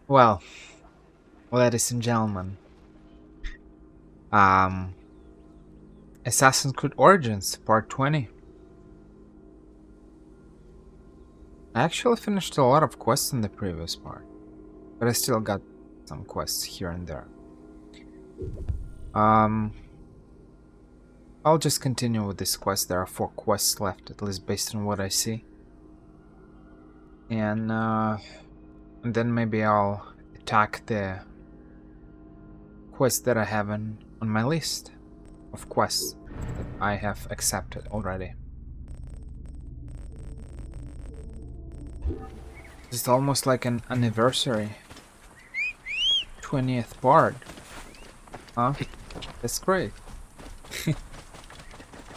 Well, ladies and gentlemen, um, Assassin's Creed Origins Part 20. I actually finished a lot of quests in the previous part, but I still got some quests here and there. Um, I'll just continue with this quest. There are 4 quests left, at least based on what I see. And then maybe I'll attack the quests that I have on my list of quests that I have accepted already. It's almost like an anniversary. 20th part. Huh? That's great.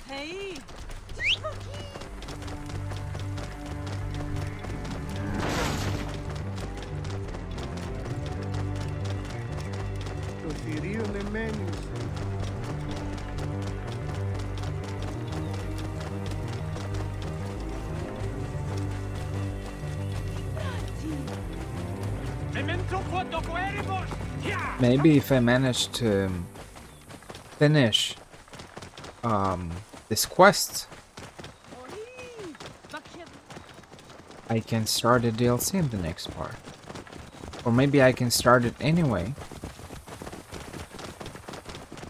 Hey! Το θηρίο λεμένης. Maybe if I manage to finish this quest, I can start a DLC in the next part. Or maybe I can start it anyway.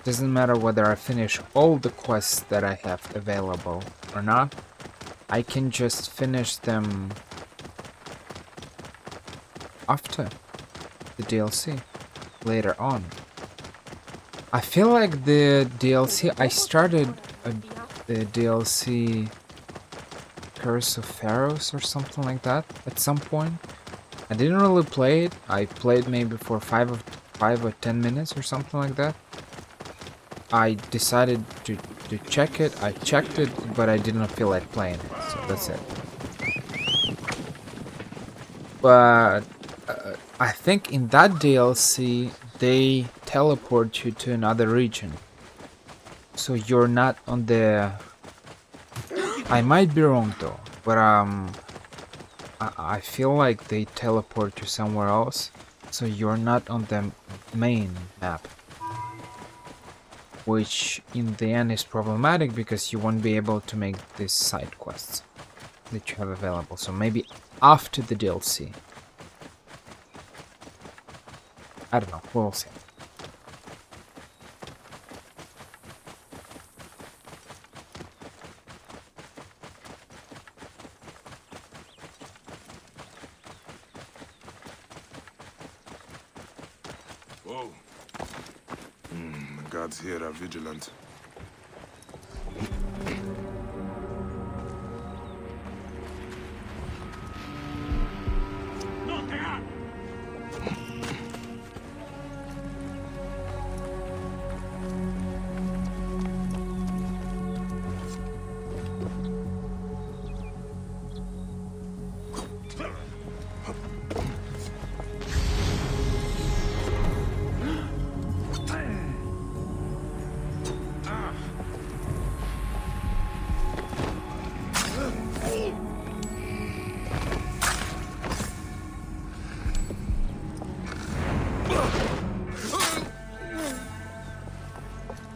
Doesn't matter whether I finish all the quests that I have available or not. I can just finish them after the DLC later on. I feel like the DLC I started the DLC Curse of Pharaohs or something like that at some point. I didn't really play it. I played maybe for 5 or 10 minutes or something like that. I decided to check it. I checked it, but I didn't feel like playing it, so that's it. But I think in that DLC they teleport you to another region, so you're not on the. I might be wrong though, but I feel like they teleport you somewhere else, so you're not on the main map. Which in the end is problematic because you won't be able to make these side quests that you have available. So maybe after the DLC. I don't know, we'll see. Whoa. Guards here are vigilant.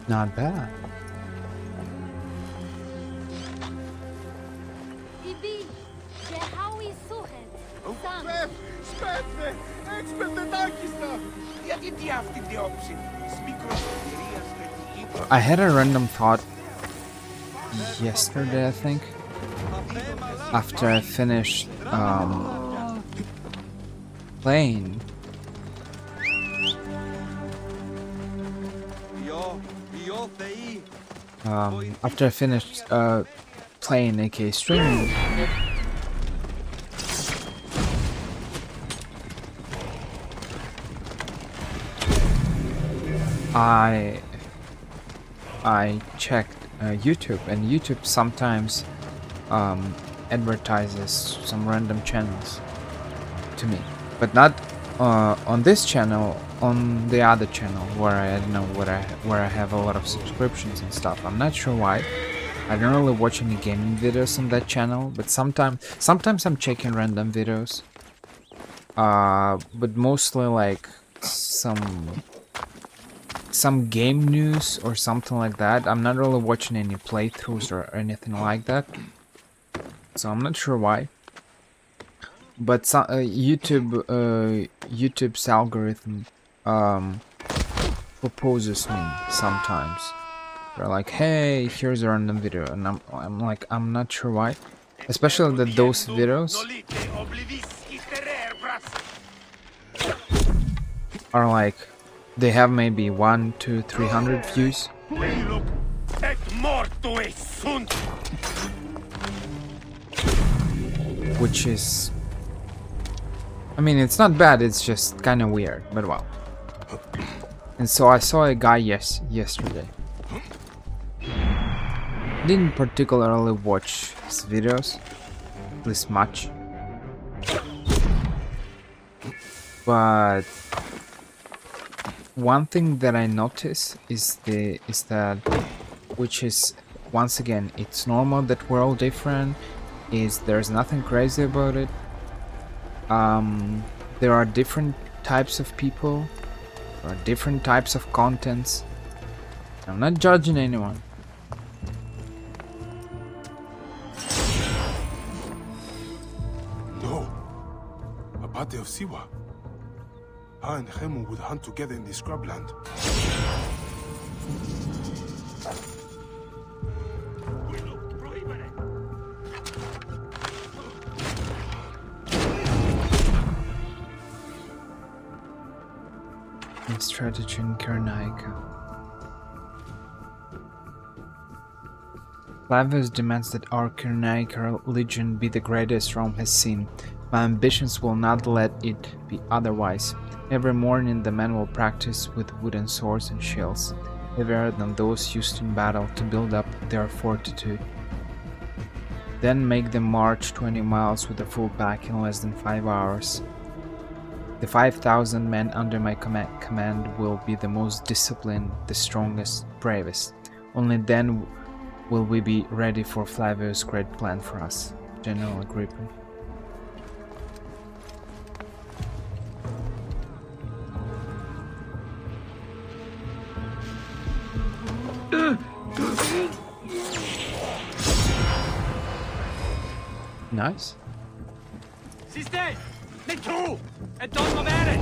Not bad. Σπέφτε! Έξπερτε τάκιστα! Γιατί τι αυτή την όψη της μικροσφαιρίας με τη λίπα. I had a random thought yesterday, I think, after I finished playing. After I finished playing, aka streaming, I checked YouTube, and YouTube sometimes advertises some random channels to me, but not on this channel, on the other channel where I don't know where I have a lot of subscriptions and stuff. I'm not sure why. I don't really watch any gaming videos on that channel, but sometimes I'm checking random videos. But mostly like some game news or something like that. I'm not really watching any playthroughs or anything like that. So I'm not sure why. But YouTube's algorithm proposes me sometimes. They're like, hey, here's a random video, and I'm like, I'm not sure why. Especially that those videos are like, they have maybe 100, 200, 300 views. Which is, I mean, it's not bad, it's just kind of weird, but well. And so I saw a guy yesterday. Didn't particularly watch his videos, at least much. But one thing that I notice is that, which is, once again, it's normal that we're all different. There's nothing crazy about it. There are different types of people, there are different types of contents. I'm not judging anyone. No. Abate of Siwa. Ha and Hemu would hunt together in the scrubland. Strategy in Karnaika. Flavius demands that our Karnaika legion be the greatest Rome has seen. My ambitions will not let it be otherwise. Every morning the men will practice with wooden swords and shields, heavier than those used in battle, to build up their fortitude. Then make them march 20 miles with a full pack in less than 5 hours. The 5,000 men under my command will be the most disciplined, the strongest, bravest. Only then will we be ready for Flavius' great plan for us. General Agrippa. Nice. Siste! Me too! E torno bene!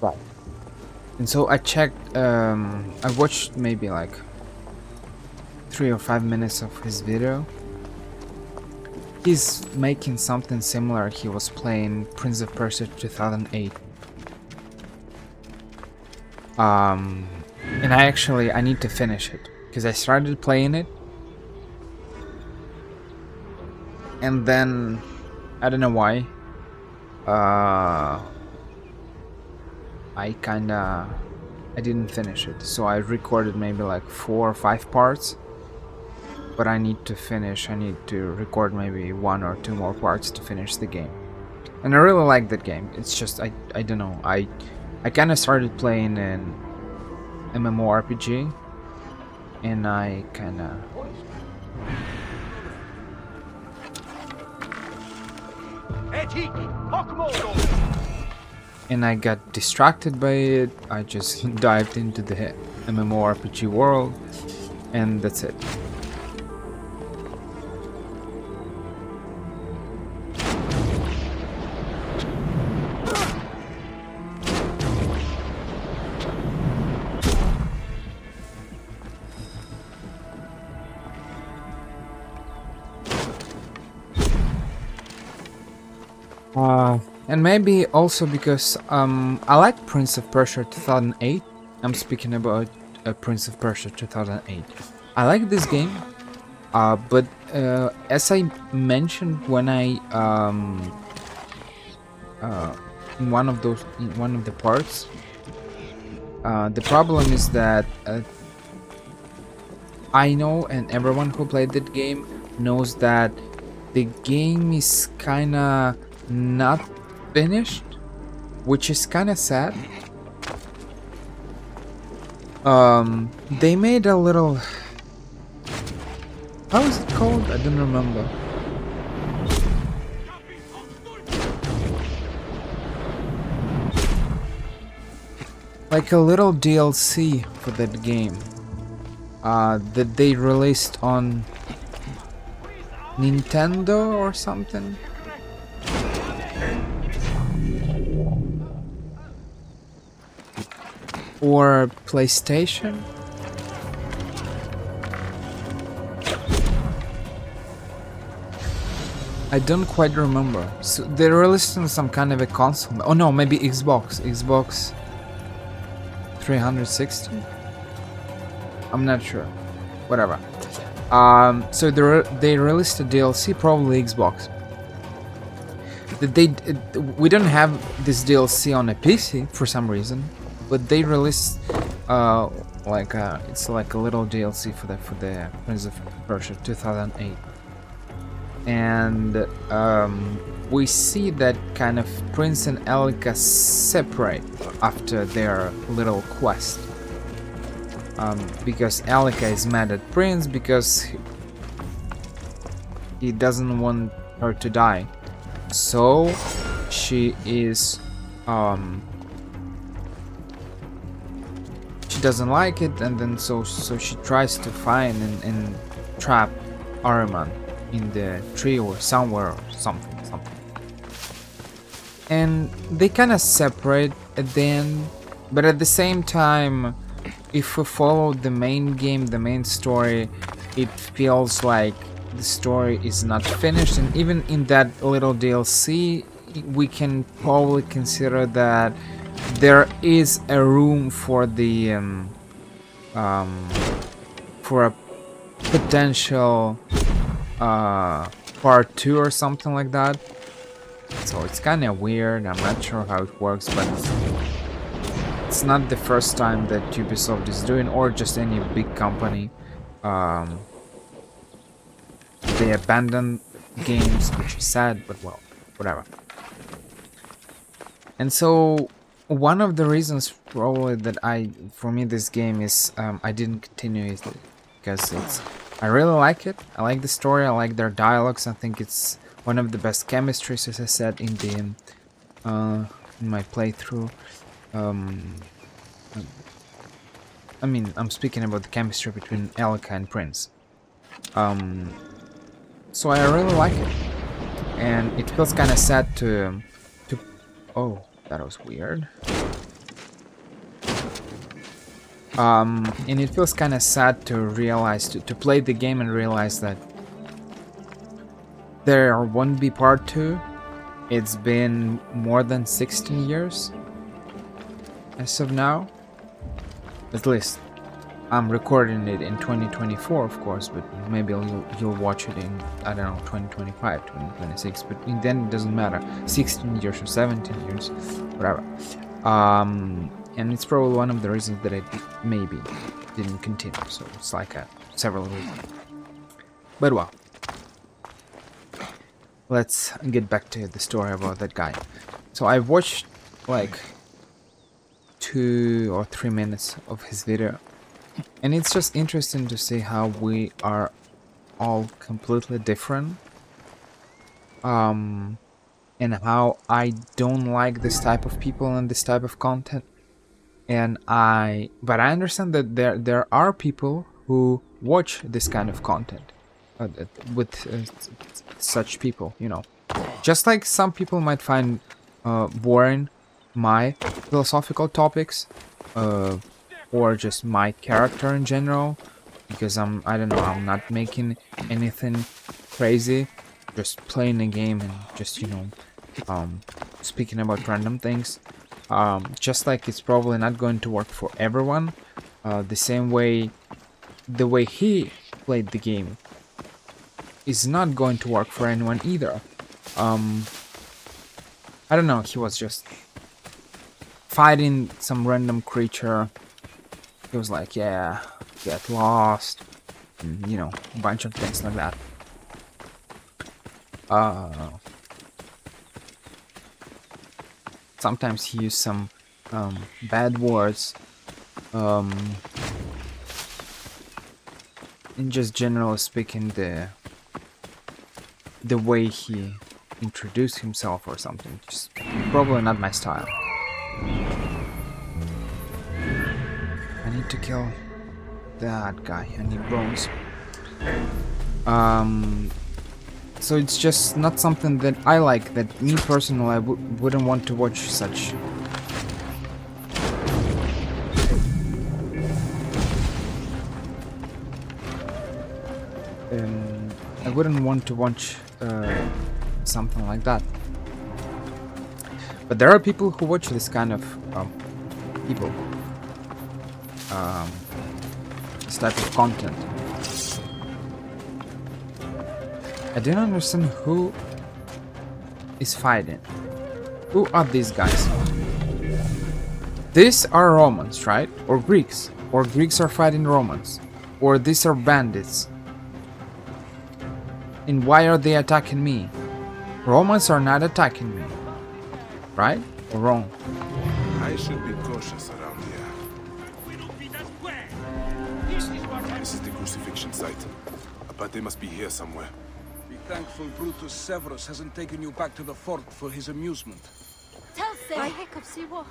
Right. And so I checked, I watched maybe like 3 or 5 minutes of his video. He's making something similar. He was playing Prince of Persia 2008. And I need to finish it because I started playing it, and then I don't know why. I didn't finish it, so I recorded maybe like 4 or 5 parts. But I need to finish. I need to record maybe 1 or 2 more parts to finish the game. And I really like that game. It's just I don't know. I kind of started playing an MMORPG, and I kind of got distracted by it. I just dived into the MMORPG world, and that's it. And maybe also because I like Prince of Persia 2008. I'm speaking about Prince of Persia 2008. I like this game, but as I mentioned when I in one of the parts, the problem is that I know, and everyone who played that game knows, that the game is kinda not finished, which is kinda sad. They made a little... How is it called? I don't remember. Like a little DLC for that game. That they released on Nintendo or something. Or PlayStation. I don't quite remember. So they released on some kind of a console. Oh no, maybe Xbox. Xbox 360. I'm not sure. Whatever. So they released a DLC, probably Xbox. We don't have this DLC on a PC for some reason, but they released it's like a little DLC for the Prince of Persia 2008, and we see that kind of Prince and Elika separate after their little quest. Because Elika is mad at Prince because he doesn't want her to die. So she is she doesn't like it, and then so she tries to find and trap Ahriman in the tree or somewhere or something. And they kind of separate at the end, but at the same time, if we follow the main game, the main story, it feels like the story is not finished. And even in that little DLC, we can probably consider that there is a room for the for a potential part 2 or something like that. So it's kind of weird. I'm not sure how it works, but it's not the first time that Ubisoft is doing, or just any big company. They abandon games, which is sad, but well, whatever. And so one of the reasons probably that for me this game is I didn't continue it because I really like it. I like the story. I like their dialogues. I think it's one of the best chemistries, as I said in the in my playthrough. I mean, I'm speaking about the chemistry between Elika and Prince. So I really like it, and it feels kind of sad to. Oh, that was weird. And it feels kind of sad to realize to play the game and realize that there won't be part 2. It's been more than 16 years as of now. At least I'm recording it in 2024, of course, but maybe you'll watch it in, I don't know, 2025, 2026, but then it doesn't matter. 16 years or 17 years, whatever. And it's probably one of the reasons that I maybe didn't continue. So it's like several reasons. But well, let's get back to the story about that guy. So I watched like 2 or 3 minutes of his video, and it's just interesting to see how we are all completely different, and how I don't like this type of people and this type of content. But I understand that there are people who watch this kind of content with such people, you know. Just like some people might find boring my philosophical topics, or just my character in general, because I don't know, I'm not making anything crazy, just playing a game and just, you know, speaking about random things. Just like it's probably not going to work for everyone, the same way the way he played the game is not going to work for anyone either. I don't know, he was just fighting some random creature. He was like, yeah, get lost, and, you know, a bunch of things like that. Sometimes he used some bad words. In just general speaking, the way he introduced himself or something, just probably not my style. I need to kill that guy. I need bones. So it's just not something that I like. That me personally, I wouldn't want to watch such. I wouldn't want to watch something like that. But there are people who watch this kind of people, this type of content. I don't understand who is fighting. Who are these guys? These are Romans, right? Or Greeks? Or Greeks are fighting Romans? Or these are bandits? And why are they attacking me? Romans are not attacking me. Right? Or wrong? I should be cautious around here. This is the crucifixion site. Abate must be here somewhere. Be thankful Brutus Severus hasn't taken you back to the fort for his amusement. Tell Sir. I hiccup see what?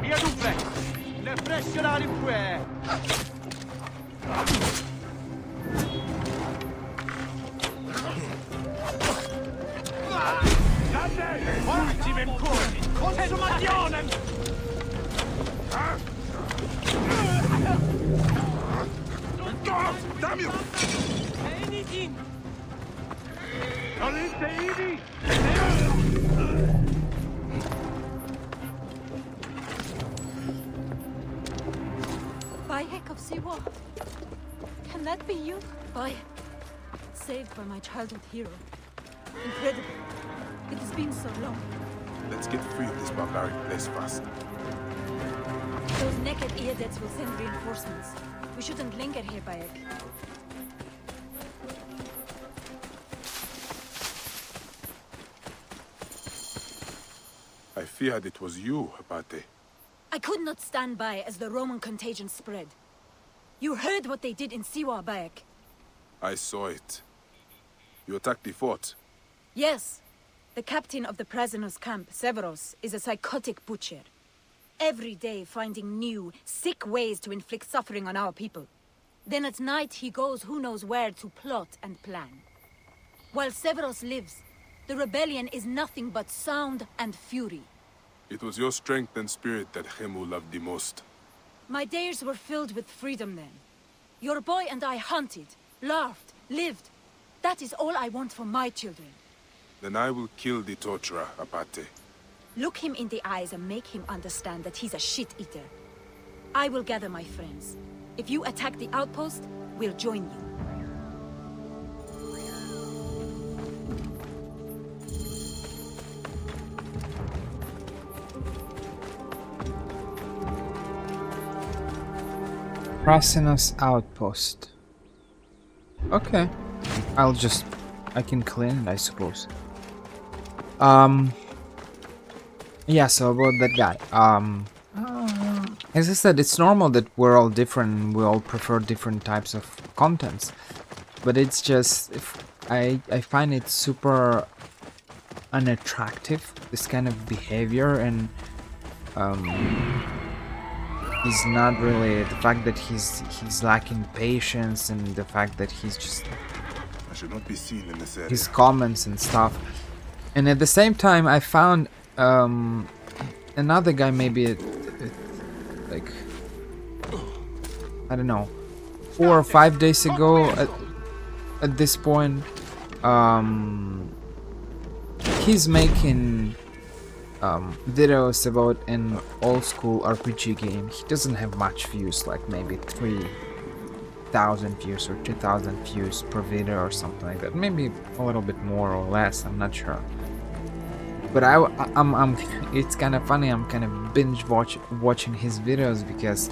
Via dunque! Le pressionare in que! Ultimem corsi! Consumationem! Damn you! Anything! Salite ivi! By heck of see what? Can that be you? By saved by my childhood hero. Incredible. It has been so long. Let's get free of this barbaric place fast. Those naked eardets will send reinforcements. We shouldn't linger here, Bayek. I feared it was you, Abate. I could not stand by as the Roman contagion spread. You heard what they did in Siwa, Bayek. I saw it. You attacked the fort. Yes. The captain of the prisoners' camp, Severus, is a psychotic butcher. Every day finding new, sick ways to inflict suffering on our people. Then at night he goes who knows where to plot and plan. While Severus lives, the rebellion is nothing but sound and fury. It was your strength and spirit that Hemu loved the most. My days were filled with freedom then. Your boy and I hunted, laughed, lived. That is all I want for my children. Then I will kill the torturer, Abate. Look him in the eyes and make him understand that he's a shit-eater. I will gather my friends. If you attack the outpost, we'll join you. Prasenas outpost. Okay. I can clean it, I suppose. Yeah, so about that guy. As I said, it's normal that we're all different and we all prefer different types of contents. But it's just, I find it super unattractive, this kind of behavior, and he's not really, the fact that he's lacking patience, and the fact that he's just, I should not be seen in this area. his comments and stuff. And at the same time, I found another guy, maybe like, I don't know, 4 or 5 days ago at this point. He's making videos about an old school RPG game. He doesn't have much views, like maybe 3,000 views or 2,000 views per video or something like that. Maybe a little bit more or less, I'm not sure. But I'm it's kind of funny. I'm kind of watching his videos because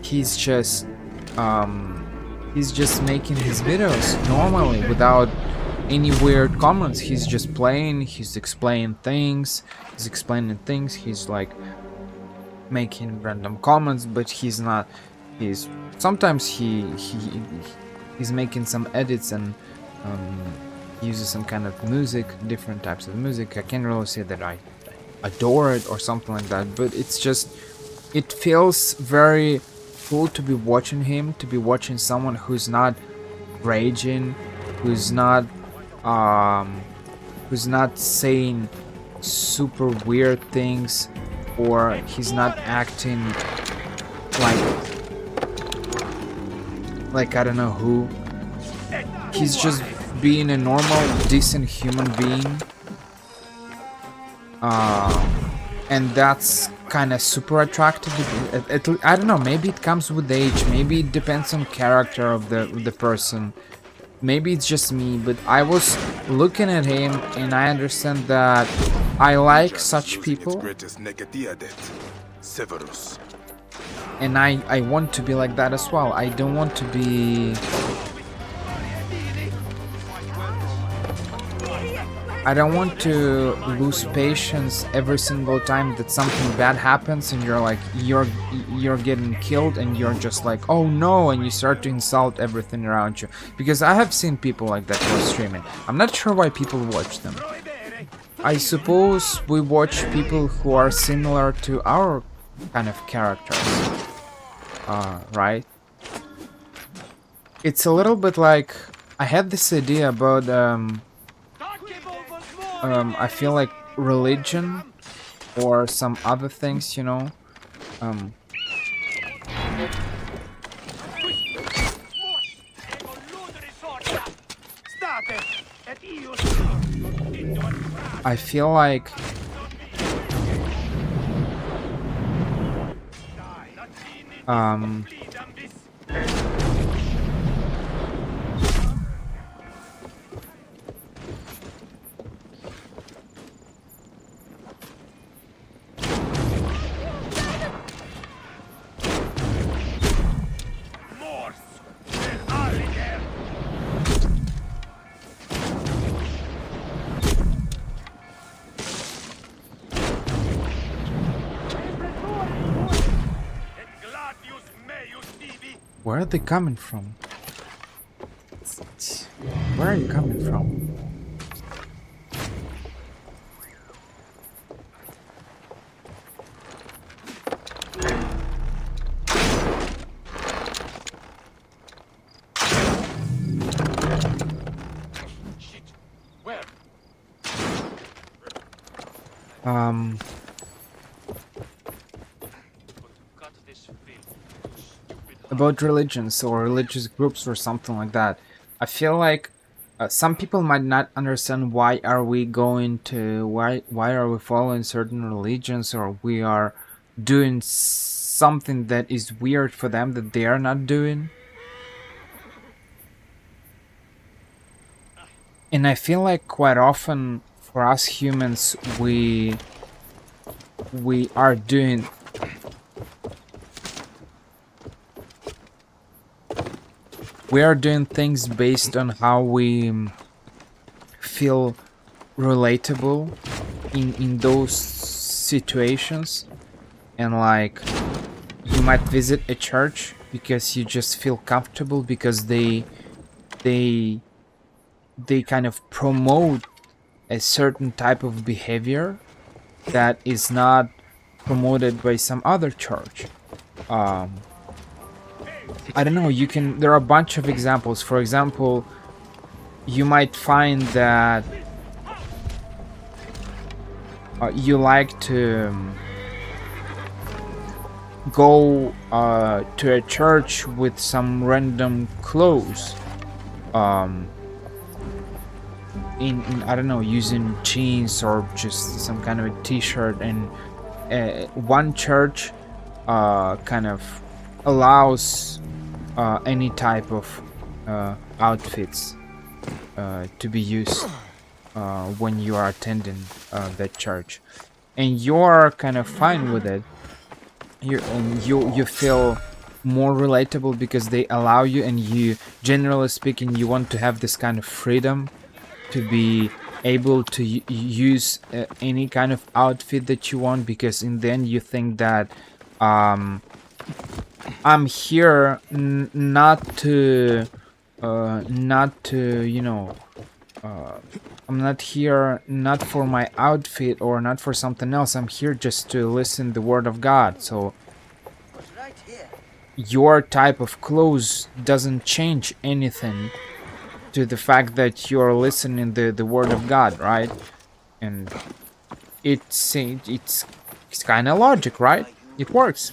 he's just making his videos normally without any weird comments. He's just playing, he's explaining things, he's like making random comments, but he's not, he's sometimes he's making some edits and uses some kind of music, different types of music. I can't really say that I adore it or something like that, but it's just, it feels very cool to be watching him, to be watching someone who's not raging, who's not saying super weird things, or he's not acting like I don't know who. He's just being a normal, decent human being. And that's kind of super attractive. I don't know, maybe it comes with age, maybe it depends on character of the person. Maybe it's just me, but I was looking at him and I understand that I like such people, and I want to be like that as well. I don't want to be, I don't want to lose patience every single time that something bad happens and you're like, you're getting killed and you're just like, oh no, and you start to insult everything around you. Because I have seen people like that while streaming. I'm not sure why people watch them. I suppose we watch people who are similar to our kind of characters. Right? It's a little bit like, I had this idea about I feel like religion or some other things, you know. I feel like where are they coming from? Where are you coming from? About religions or religious groups or something like that. I feel like some people might not understand why are we going to, why are we following certain religions, or we are doing something that is weird for them that they are not doing. And I feel like quite often for us humans we are doing things based on how we feel relatable in those situations. And like, you might visit a church because you just feel comfortable, because they kind of promote a certain type of behavior that is not promoted by some other church. I don't know, there are a bunch of examples. For example, you might find that you like to go to a church with some random clothes, in I don't know, using jeans or just some kind of a t-shirt, and one church kind of allows any type of outfits to be used. when you are attending that church, and you're kind of fine with it. You feel more relatable because they allow you, and you, generally speaking, you want to have this kind of freedom to be able to use any kind of outfit that you want, because in the end you think that um I'm here not to, uh, I'm not here not for my outfit or not for something else. I'm here just to listen the word of God. So Was right here. your type of clothes doesn't change anything to the fact that you're listening the word of God, right? And it's kind of logic, right? It works.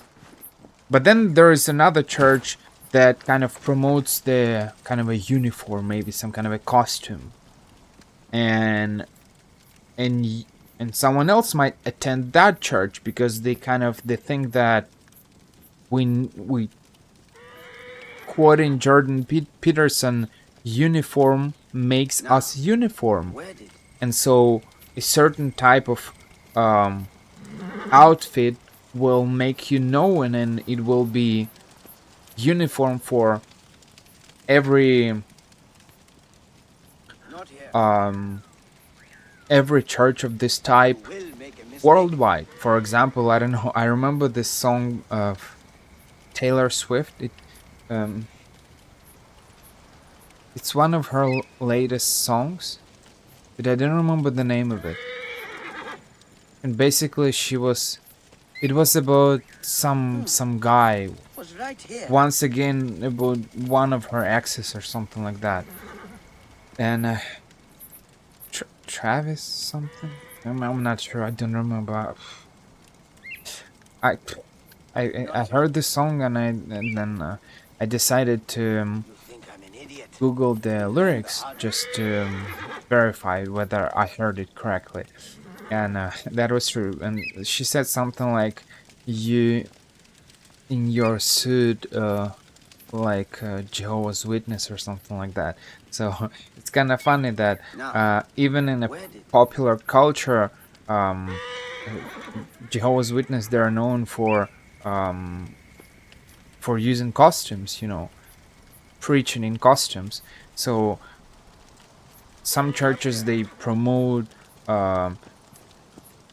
But then there is another church that kind of promotes the kind of a uniform, maybe some kind of a costume, and and and someone else might attend that church because they think that we quoting Jordan Peterson, uniform makes us uniform, Where did and so a certain type of um, outfit will make you known, and it will be uniform for every not here? um, every church of this You type will make a mistake. worldwide. For example, I don't know. I remember this song of Taylor Swift. Um, it's one of her latest songs, but I don't remember the name of it. And basically, it was about some guy, Was right here. once again about one of her exes or something like that. And Travis something. I'm not sure. I don't remember. I I heard the song, and then I decided to You think I'm an idiot? Google the lyrics just to verify whether I heard it correctly, and that was true. And she said something like, "You in your suit, like Jehovah's Witness or something like that." So it's kind of funny that Now, even in a where did popular culture, uh, Jehovah's Witness, they are known um, for using costumes, preaching in costumes. So some churches they promote. Um,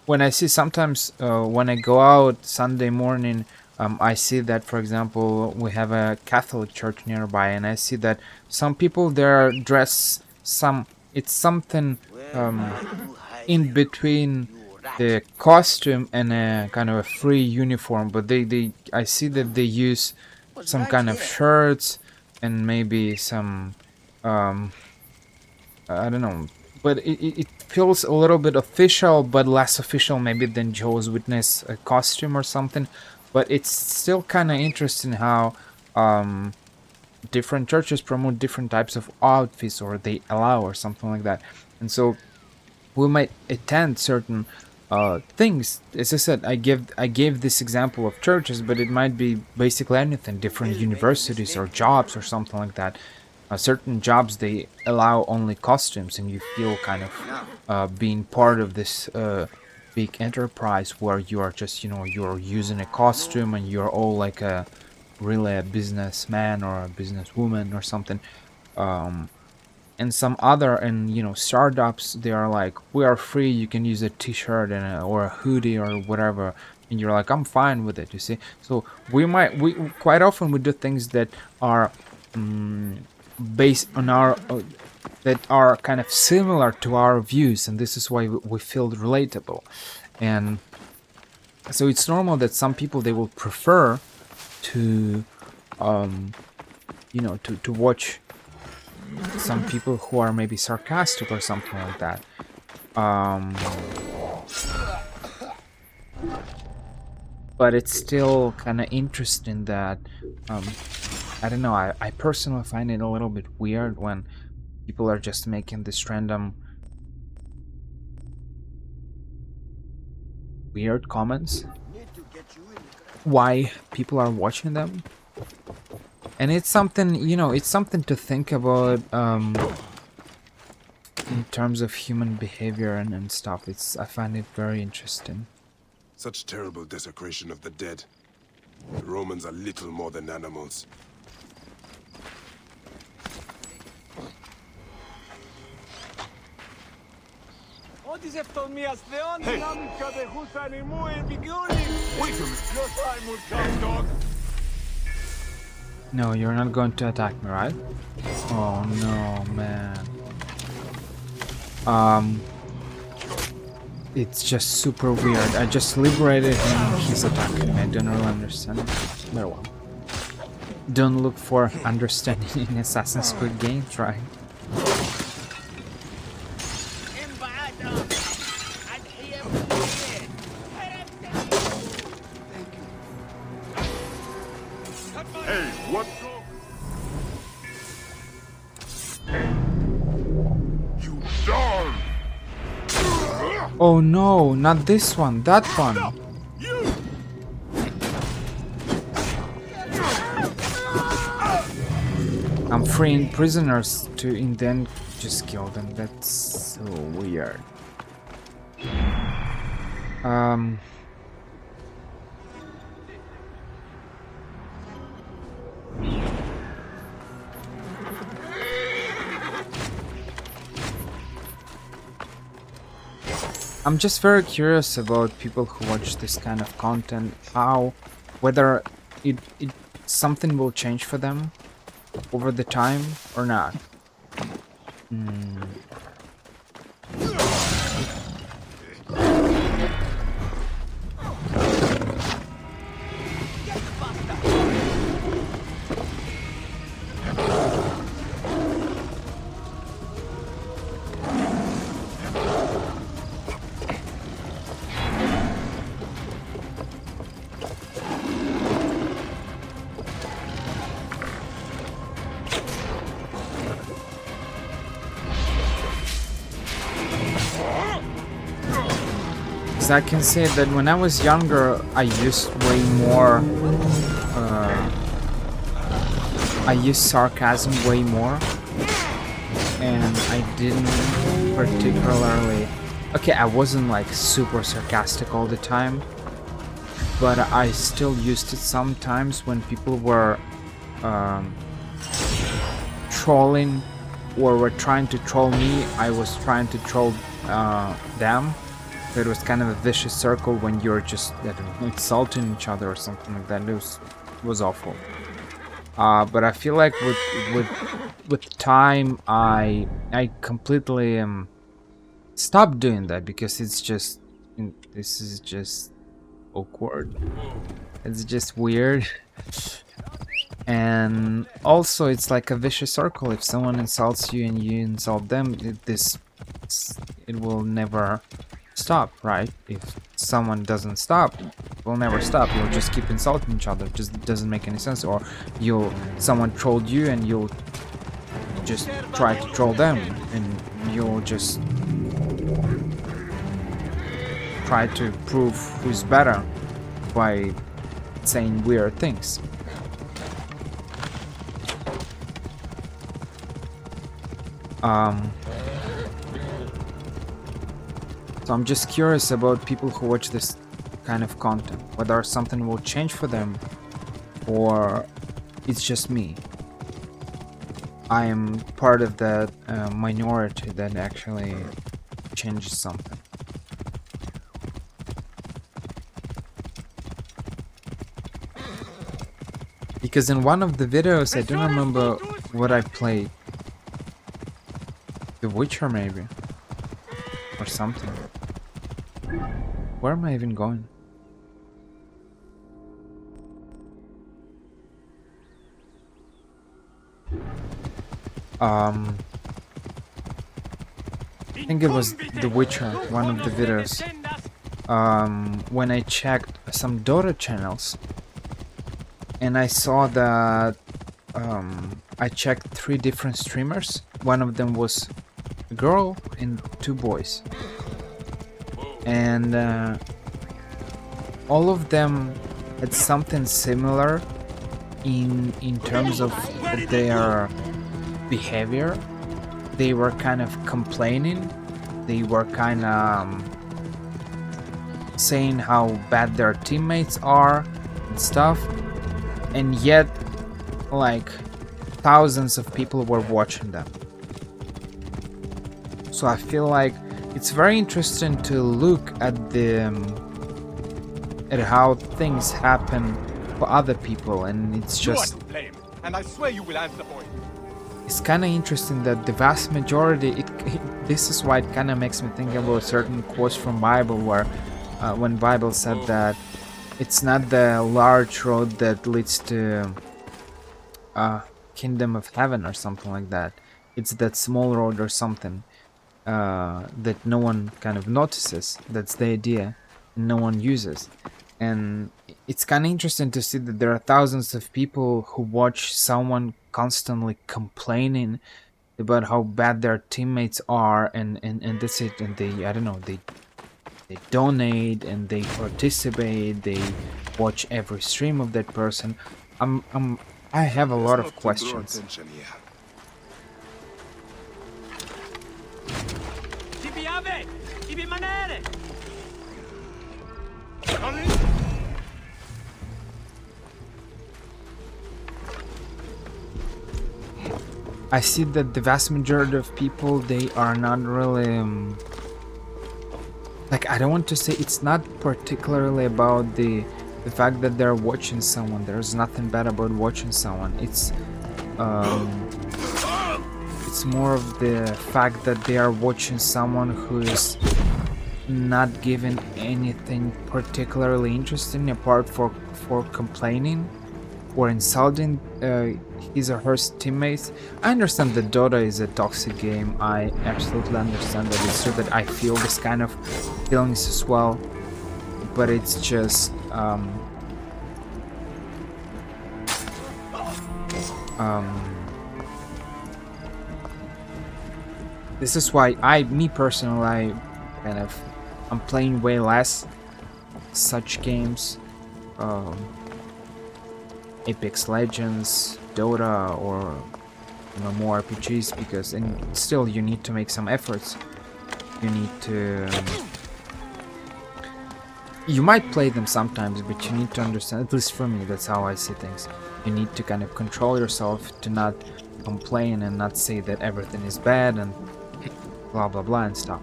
when I see sometimes when I go out Sunday morning, I see that, for example, we have a Catholic church nearby, and I see that some people there dress some. It's something where um, are you hiding? in between You rat. the costume and a kind of a free uniform, but they I see that they use Was some right kind of here. shirts and maybe some um I don't know, but it feels a little bit official, but less official maybe than Joe's Witness costume or something. But it's still kind of interesting how um different churches promote different types of outfits, or they allow, or something like that. And so we might attend certain things. As I said, I gave this example of churches, but it might be basically anything, different will make a universities or mistake. jobs or something like that. Certain jobs they allow only costumes, and you feel kind of Now, being part of this big enterprise where you are just, you're using a costume, and you're all like a really a businessman or a businesswoman or something. Um, and some other, and startups, they are like, we are free, you can use a t-shirt or a hoodie or whatever, and you're like, I'm fine with it, you see. So we quite often we do things that are based on our that are kind of similar to our views, and this is why we feel relatable. And so it's normal that some people, they will prefer to to watch some people who are maybe sarcastic or something like that. But it's still kind of interesting that I don't know. I personally find it a little bit weird when people are just making this random weird comments. need to get you in the ground. Why people are watching them, and it's something, it's something to think about. in terms of human behavior and stuff. I find it very interesting. Such terrible desecration of the dead. The Romans are little more than animals. Ό,τι σε φτωμίας θεών δυνάμει κατεχούσαν ημού επικούνη. Wait a minute. Your time will come, dog. No, you're not going to attack me, right? Oh no, man. It's just super weird. I just liberated him, he's attacking me. I don't really understand. Very well. Don't look for understanding in Assassin's Creed games, right? Hey, what? You dog! Oh no, not this one, that one. I'm freeing prisoners to and then just kill them. That's so weird. I'm just very curious about people who watch this kind of content, whether something will change for them over the time or not. I can say that when I was younger, I used way more. I used sarcasm way more, and I didn't particularly. Okay, I wasn't like super sarcastic all the time, but I still used it sometimes when people were trolling or were trying to troll me. I was trying to troll them. It was kind of a vicious circle when you're just insulting each other or something like that. It was awful. But I feel like with time, I completely stopped doing that because this is just awkward. It's just weird. And also, it's like a vicious circle. If someone insults you and you insult them, it will never stop, right? If someone doesn't stop, it will never stop. You'll just keep insulting each other. It just doesn't make any sense. Or someone trolled you and you'll just try to troll them, and you'll just try to prove who's better by saying weird things. So I'm just curious about people who watch this kind of content, whether something will change for them or it's just me. I am part of that minority that actually changes something. Because in one of the videos, I don't remember what I played. The Witcher maybe? Or something. Where am I even going? I think it was The Witcher, one of the videos. When I checked some Dota channels, and I saw that I checked 3 different streamers. One of them was a girl and 2 boys. And all of them had something similar in terms of their behavior. they were kind of complaining. They were kind of saying how bad their teammates are and stuff, and yet like thousands of people were watching them. So I feel like it's very interesting to look at the at how things happen for other people, and it's You are just to blame, and I swear you will answer for it. it's kind of interesting that the vast majority this is why it kind of makes me think about certain quotes from Bible where when Bible said that it's not the large road that leads to kingdom of heaven or something like that, it's that small road or something that no one kind of notices. That's the idea, no one uses. And it's kind of interesting to see that there are thousands of people who watch someone constantly complaining about how bad their teammates are, and that's it. And they, I don't know, they donate and they participate, they watch every stream of that person. I have a lot of questions. Tibi ave! Tibi manere! I see that the vast majority of people, they are not really like, I don't want to say it's not particularly about the fact that they're watching someone. There's nothing bad about watching someone. It's more of the fact that they are watching someone who is not giving anything particularly interesting apart for complaining or insulting his or her teammates. I understand that Dota is a toxic game. I absolutely understand that. It's true that I feel this kind of feelings as well, but it's just this is why me personally, I'm playing way less such games, Apex Legends, Dota, or more RPGs, because and still you need to make some efforts. You need to you might play them sometimes, but you need to understand, at least for me, that's how I see things. You need to kind of control yourself to not complain and not say that everything is bad and blah blah blah and stuff,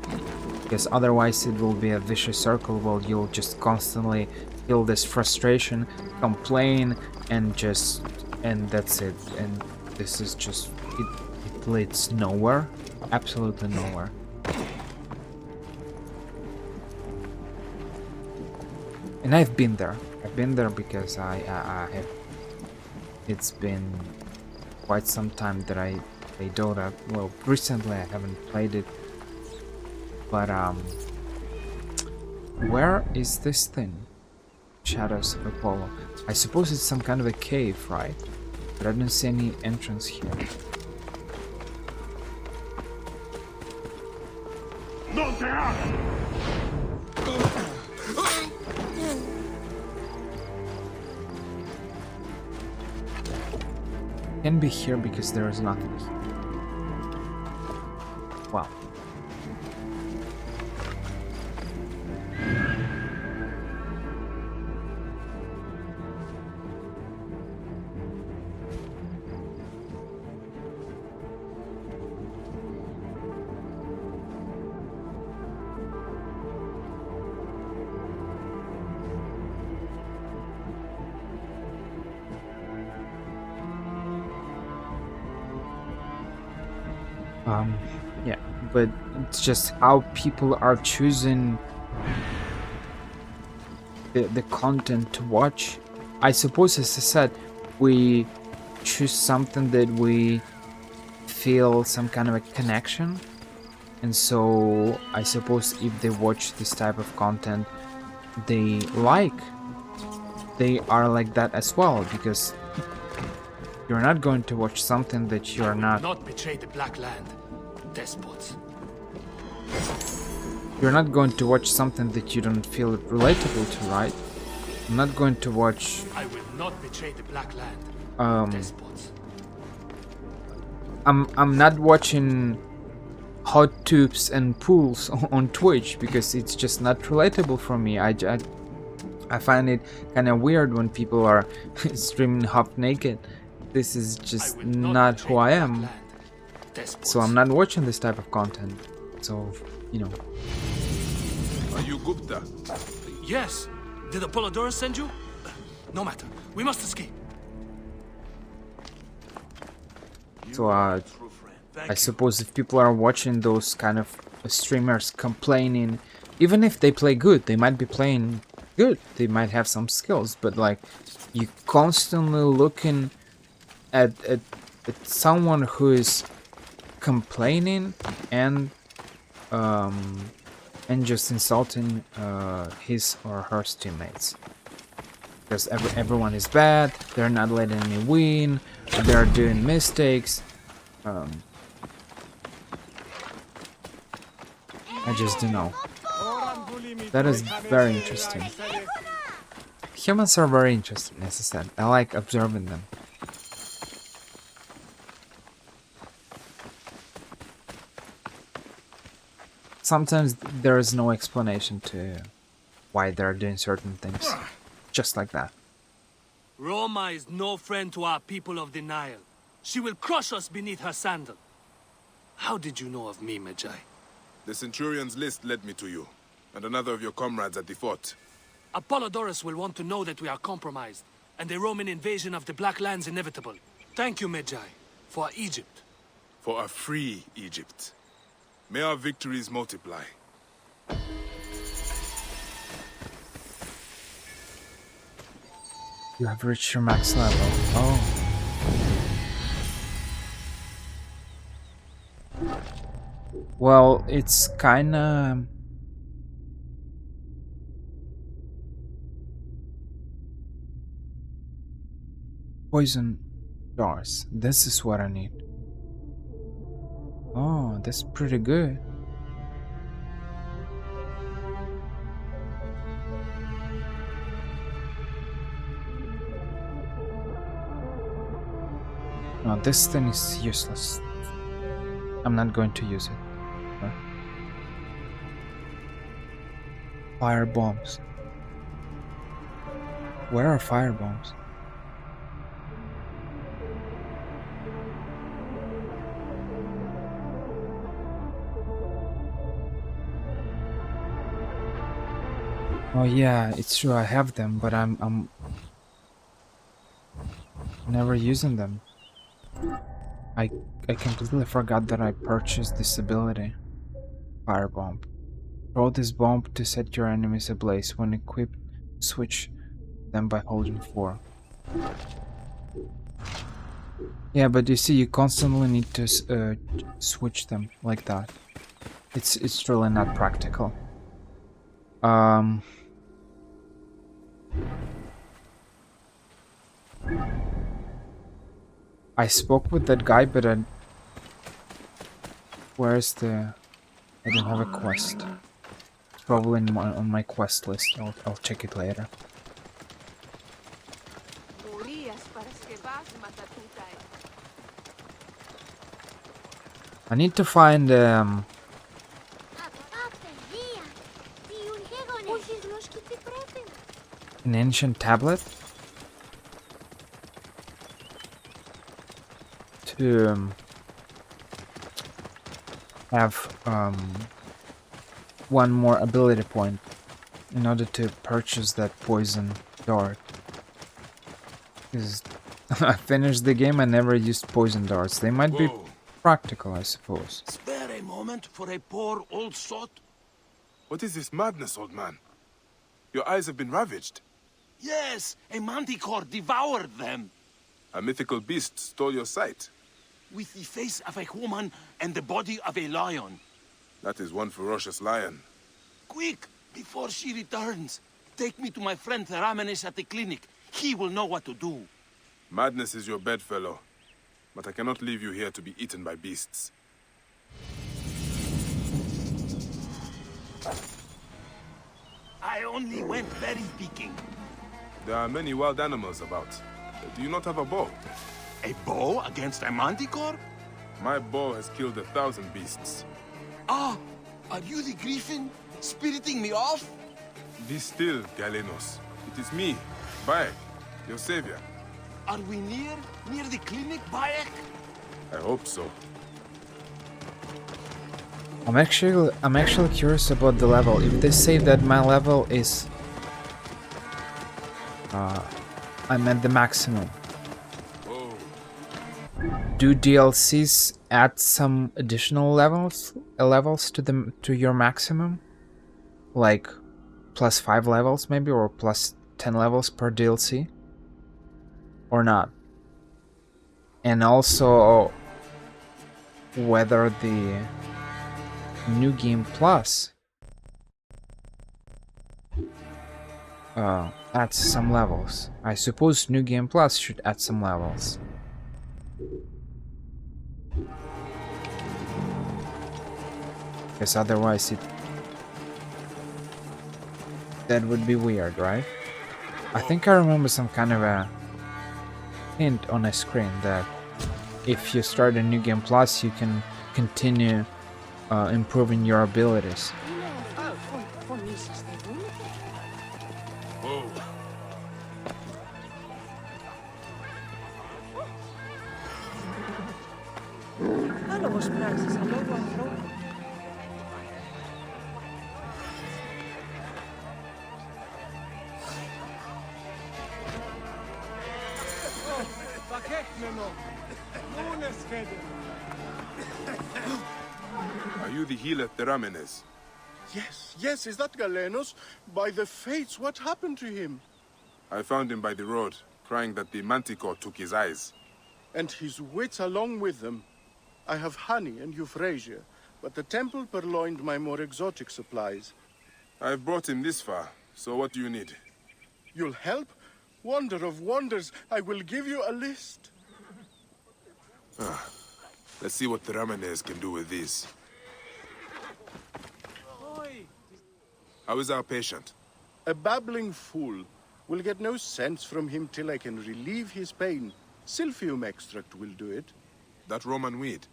because otherwise it will be a vicious circle where you'll just constantly feel this frustration, complain, and that's it. And this is just it leads nowhere, absolutely nowhere. And I've been there because I have, it's been quite some time that I play Dota. Well, recently I haven't played it, but where is this thing? Shadows of Apollo. I suppose it's some kind of a cave, right? But I don't see any entrance here. Can be here because there is nothing here. Wow. Yeah, but it's just how people are choosing the content to watch. I suppose, as I said, we choose something that we feel some kind of a connection, and so I suppose if they watch this type of content they are like that as well, because you're not going to watch something that you're Not betray the Black Land, despots. You're not going to watch something that you don't feel relatable to, right? I'm not going to watch I will not betray the Black Land, despots. I'm not watching hot tubes and pools on Twitch because it's just not relatable for me. I find it kind of weird when people are streaming half naked. This is just not who I am. So I'm not watching this type of content. So, you know. Are you Gupta? Yes. Did Apollodorus send you? No matter. We must escape. So I suppose if people are watching those kind of streamers complaining, even if they play good, they might be playing good. They might have some skills, but like you constantly looking at someone who is complaining and just insulting his or her teammates. Because everyone is bad, they're not letting me win, they're doing mistakes. I just don't know. That is very interesting. Humans are very interesting, as I said. I like observing them. Sometimes there is no explanation to why they're doing certain things. Just like that. Roma is no friend to our people of the Nile. She will crush us beneath her sandal. How did you know of me, Medjay? The Centurion's list led me to you, and another of your comrades at the fort. Apollodorus will want to know that we are compromised, and a Roman invasion of the Black Land's inevitable. Thank you, Medjay, for Egypt. For a free Egypt. May our victories multiply. You have reached your max level. Oh. Well, it's kinda... poison jars. This is what I need. Oh, that's pretty good. No, this thing is useless. I'm not going to use it. Huh? Fire bombs. Where are fire bombs? Oh yeah, it's true. I have them, but I'm never using them. I completely forgot that I purchased this ability. Firebomb. Throw this bomb to set your enemies ablaze. When equipped, switch them by holding 4. Yeah, but you see, you constantly need to switch them like that. It's really not practical. I spoke with that guy, but where's the... I don't have a quest. It's probably on my quest list. I'll check it later. I need to find an ancient tablet to have one more ability point in order to purchase that poison dart. Because I finished the game, I never used poison darts. They might be practical, I suppose. Spare a moment for a poor old sot. What is this madness, old man? Your eyes have been ravaged. Yes, a manticore devoured them. A mythical beast stole your sight. With the face of a woman and the body of a lion. That is one ferocious lion. Quick, before she returns. Take me to my friend Theramenes at the clinic. He will know what to do. Madness is your bedfellow. But I cannot leave you here to be eaten by beasts. I only went berry picking. There are many wild animals about. Do you not have a bow? A bow against a manticore? My bow has killed 1,000 beasts. Ah, are you the griffin? Spiriting me off? Be still, Galenos. It is me, Bayek, your savior. Are we near? Near the clinic, Bayek? I hope so. I'm actually curious about the level. If they say that my level is I'm at the maximum. Oh, Do DLCs add some additional levels to your maximum? Like plus 5 levels maybe, or plus 10 levels per DLC? Or not? And also whether the New Game Plus adds some levels. I suppose New Game Plus should add some levels. Because otherwise that would be weird, right? I think I remember some kind of a hint on a screen that if you start a New Game Plus, you can continue improving your abilities. oh. Are you the healer Teramenes? Yes, is that Galenos? By the fates, what happened to him? I found him by the road, crying that the manticore took his eyes. And his wits along with them. I have honey and euphrasia, but the temple purloined my more exotic supplies. I've brought him this far, so what do you need? You'll help? Wonder of wonders, I will give you a list. Let's see what Teramenes can do with this. How is our patient? A babbling fool. Will get no sense from him till I can relieve his pain. Silphium extract will do it. That Roman weed?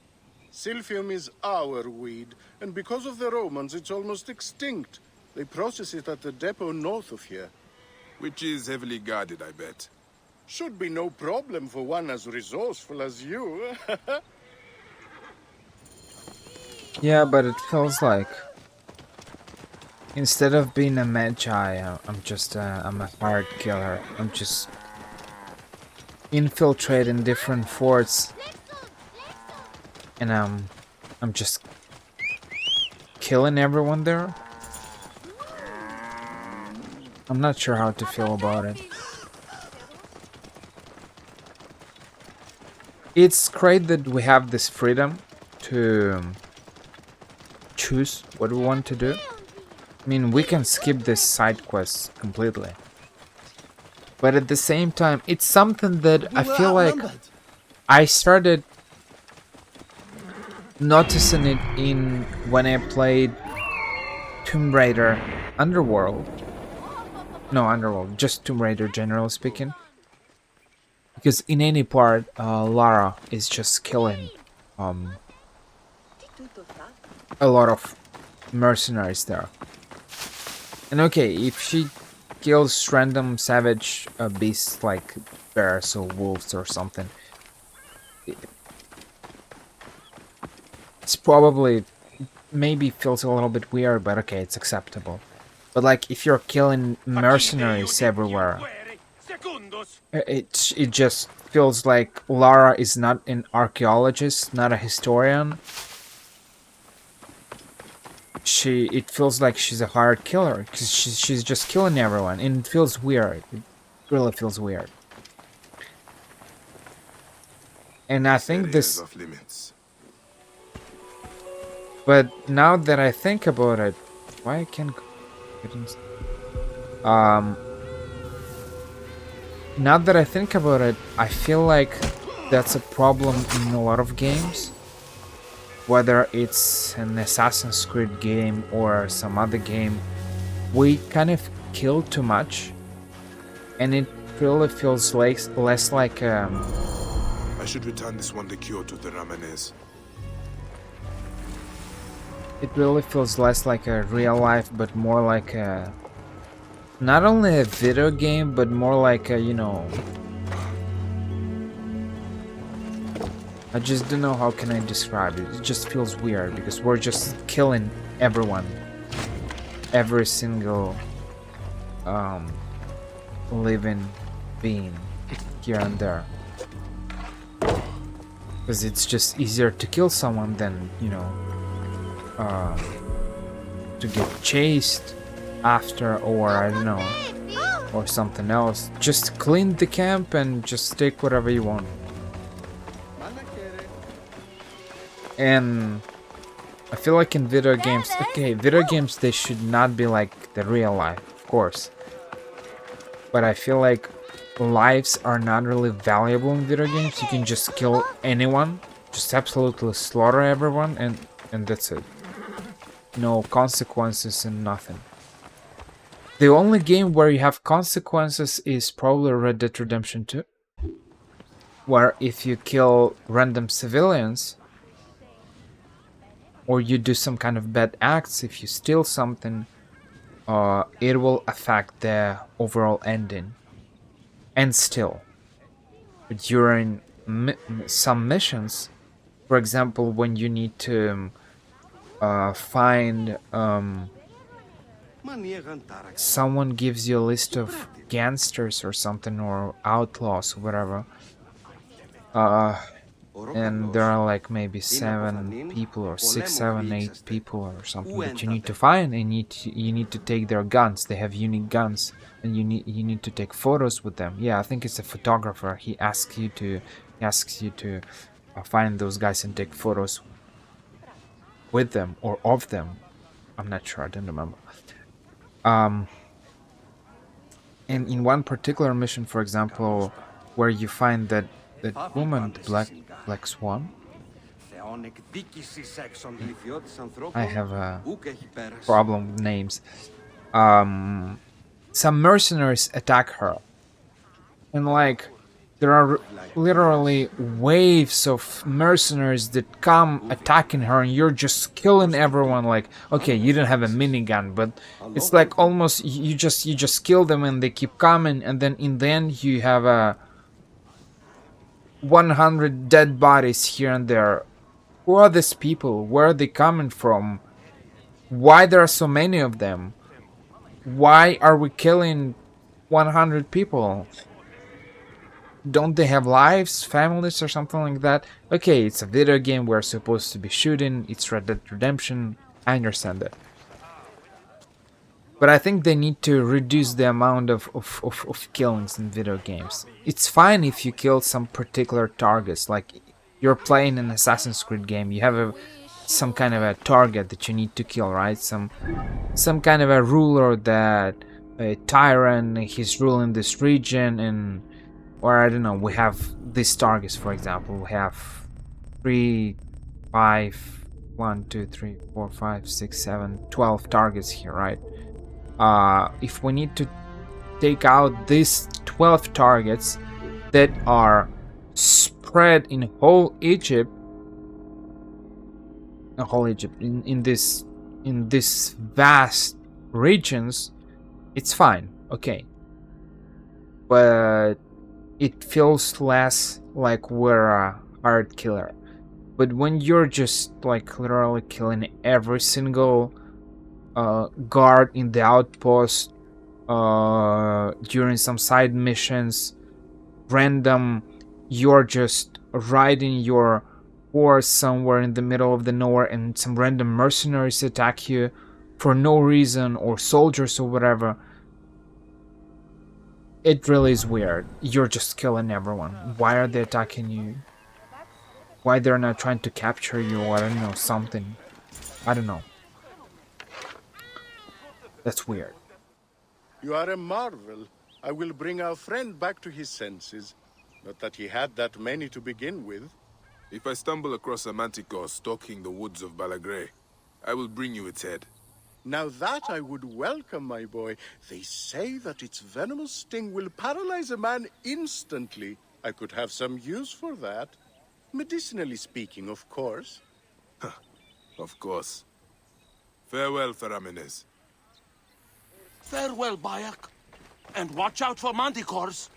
Silphium is our weed, and because of the Romans, it's almost extinct. They process it at the depot north of here. Which is heavily guarded, I bet. Should be no problem for one as resourceful as you. Yeah, but it feels like instead of being a magi, I'm a hard killer. I'm just infiltrating different forts, and I'm just killing everyone there. I'm not sure how to feel about it. It's great that we have this freedom to choose what we want to do. I mean, we can skip this side quest completely. But at the same time, it's something that I feel like I started noticing it in when I played Tomb Raider Underworld. No, Underworld, just Tomb Raider generally speaking. Because in any part, Lara is just killing a lot of mercenaries there. And okay, if she kills random savage beasts like bears or wolves or something, it's probably maybe feels a little bit weird, but okay, it's acceptable. But like if you're killing mercenaries everywhere, it just feels like Lara is not an archaeologist, not a historian. It feels like she's a hired killer because she's just killing everyone, and it feels weird. It really feels weird. And I think this. Off limits. But now that I think about it, why I can't. Now that I think about it, I feel like that's a problem in a lot of games. Whether it's an Assassin's Creed game or some other game, we kind of kill too much, and it really feels less like I should return this wonder cure to the Ramanes. It really feels less like a real life, but more like a... Not only a video game, but more like a, you know... I just don't know how can I describe it. It just feels weird because we're just killing everyone. Every single living being here and there. Because it's just easier to kill someone than, you know, to get chased after, or I don't know, or something else. Just clean the camp and just take whatever you want. And I feel like in video games, okay, video games, they should not be like the real life, of course. But I feel like lives are not really valuable in video games. You can just kill anyone, just absolutely slaughter everyone, and that's it. No consequences and nothing. The only game where you have consequences is probably Red Dead Redemption 2. Where if you kill random civilians, or you do some kind of bad acts, if you steal something, it will affect the overall ending. And still, during some missions, for example, when you need to find someone gives you a list of gangsters or something, or outlaws or whatever, and there are like maybe 7 people or 6, 7, 8 people or something that you need to find, and you need to take their guns. They have unique guns, and you need to take photos with them. Yeah, I think it's a photographer. He asks you to find those guys and take photos with them or of them. I'm not sure. I don't remember. And in one particular mission, for example, where you find that woman, the Black Swan. I have a problem with names. Some mercenaries attack her, and like there are literally waves of mercenaries that come attacking her, and you're just killing everyone. Like, okay, you don't have a minigun, but it's like almost you just kill them and they keep coming, and then in the end you have a 100 dead bodies here and there. Who are these people? Where are they coming from? Why there are so many of them? Why are we killing 100 people? Don't they have lives, families, or something like that? Okay, it's a video game, we're supposed to be shooting, it's Red Dead Redemption, I understand that. But I think they need to reduce the amount of killings in video games. It's fine if you kill some particular targets, like you're playing an Assassin's Creed game, you have some kind of a target that you need to kill, right? Some kind of a ruler, that a tyrant, he's ruling this region, and or I don't know, we have these targets, for example, we have 3, 5, 1, 2, 3, 4, 5, 6, 7, 12 targets here, right? If we need to take out these 12 targets that are spread in whole Egypt, in this vast regions, it's fine, okay. But it feels less like we're a hard killer. But when you're just like literally killing every single guard in the outpost, during some side missions, random, you're just riding your horse somewhere in the middle of the nowhere and some random mercenaries attack you for no reason, or soldiers or whatever, it really is weird. You're just killing everyone. Why are they attacking you? Why they're not trying to capture you, or I don't know, something. I don't know. That's weird. You are a marvel. I will bring our friend back to his senses. Not that he had that many to begin with. If I stumble across a manticore stalking the woods of Balagray, I will bring you its head. Now that I would welcome, my boy. They say that its venomous sting will paralyze a man instantly. I could have some use for that. Medicinally speaking, of course. Of course. Farewell, Theramenes. Farewell, Bayek. And watch out for manticores.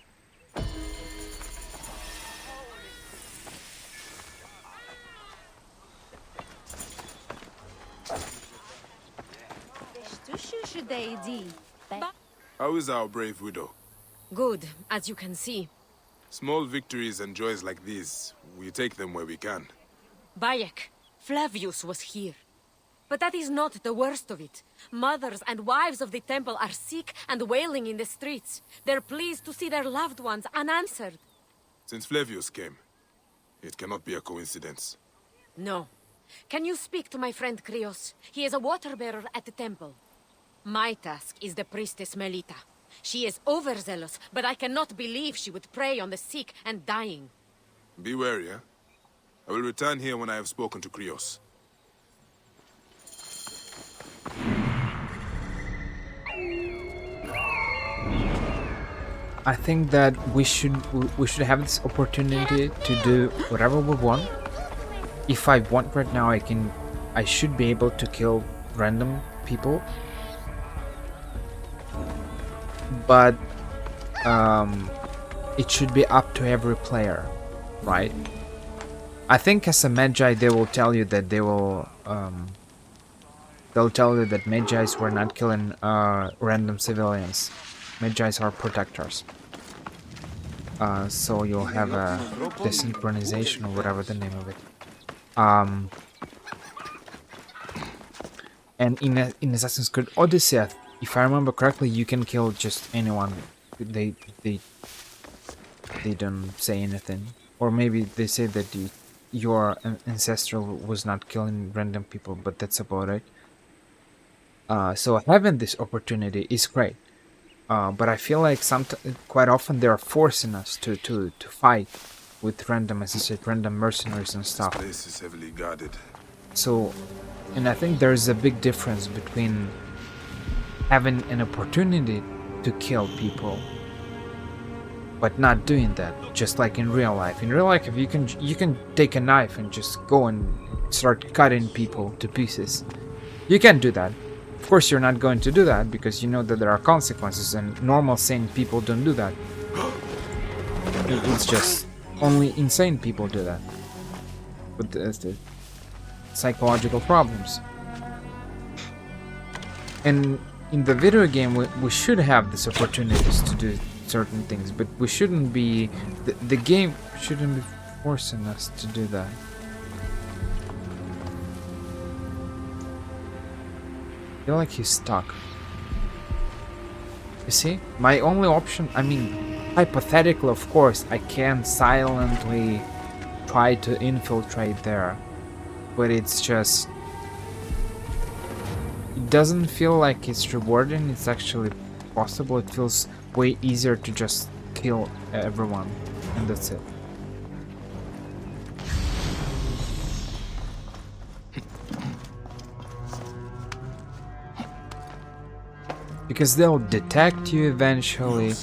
How is our brave widow? Good, as you can see. Small victories and joys like these, we take them where we can. Bayek, Flavius was here. But that is not the worst of it. Mothers and wives of the temple are sick and wailing in the streets. They're pleased to see their loved ones unanswered. Since Flavius came, it cannot be a coincidence. No. Can you speak to my friend Krios? He is a water-bearer at the temple. My task is the priestess Melita. She is overzealous, but I cannot believe she would prey on the sick and dying. Be wary, eh? I will return here when I have spoken to Krios. I think that we should have this opportunity to do whatever we want. If I want right now, I should be able to kill random people. But it should be up to every player, right? I think as a Magi they will tell you that they'll tell you that Magi's were not killing random civilians. Magi's are protectors. So you'll have a desynchronization or whatever the name of it. And in Assassin's Creed Odyssey, if I remember correctly, you can kill just anyone. They don't say anything, or maybe they say that your ancestral was not killing random people, but that's about it. So having this opportunity is great, but I feel like quite often they are forcing us to fight with random, as I said, random mercenaries and stuff. This place is heavily guarded. So, and I think there's a big difference between having an opportunity to kill people but not doing that, just like in real life. In real life, if you can take a knife and just go and start cutting people to pieces. You can do that. Of course you're not going to do that because you know that there are consequences, and normal sane people don't do that. It's just only insane people do that with the psychological problems. And in the video game, we should have these opportunities to do certain things, but we shouldn't be... The game shouldn't be forcing us to do that. I feel like he's stuck. You see? My only option... I mean, hypothetically, of course, I can silently try to infiltrate there. But it's just... It doesn't feel like it's rewarding. It's actually possible. It feels way easier to just kill everyone, and that's it. Because they'll detect you eventually.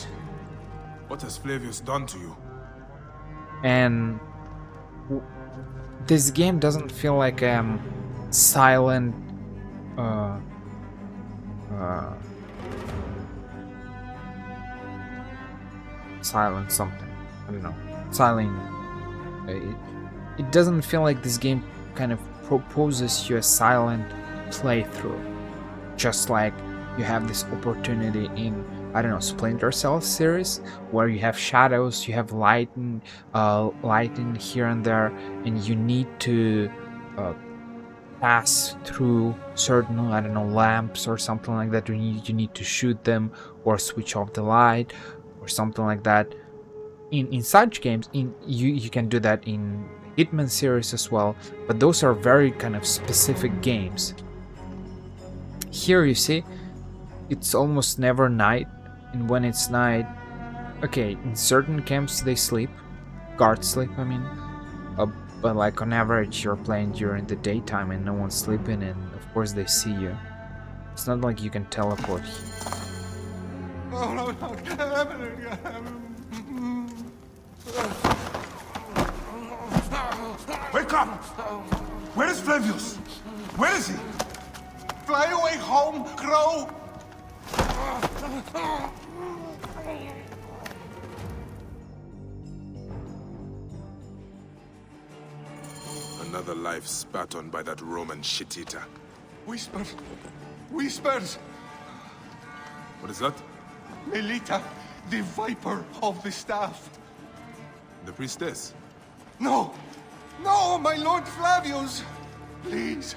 What has Flavius done to you? And this game doesn't feel like silent silent something. I don't know. Silent. It doesn't feel like this game kind of proposes you a silent playthrough. Just like you have this opportunity in, I don't know, Splinter Cell series, where you have shadows, you have lighting here and there, and you need to pass through certain, I don't know, lamps or something like that. You need to shoot them or switch off the light or something like that. In such games, you can do that in Hitman series as well, but those are very kind of specific games. Here you see, it's almost never night, and when it's night, okay, in certain camps they sleep, guards sleep, I mean, but like on average you're playing during the daytime and no one's sleeping, and of course they see you. It's not like you can teleport. Wake up! Where is Flavius? Where is he? Fly away home, Crow! Another life spat on by that Roman shit-eater. Whispers! Whispers! What is that? Melita, the Viper of the Staff. The priestess? No! No, my Lord Flavius! Please.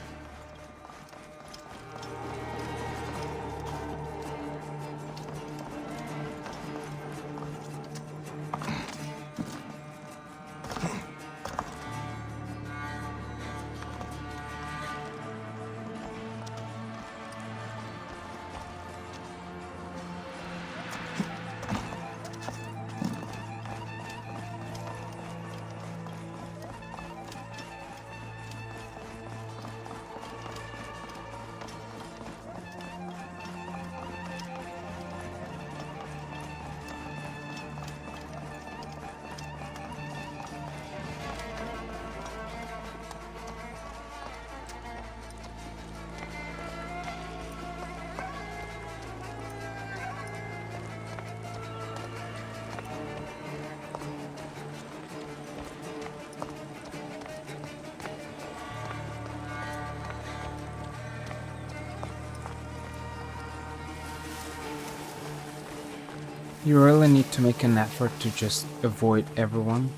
You really need to make an effort to just avoid everyone.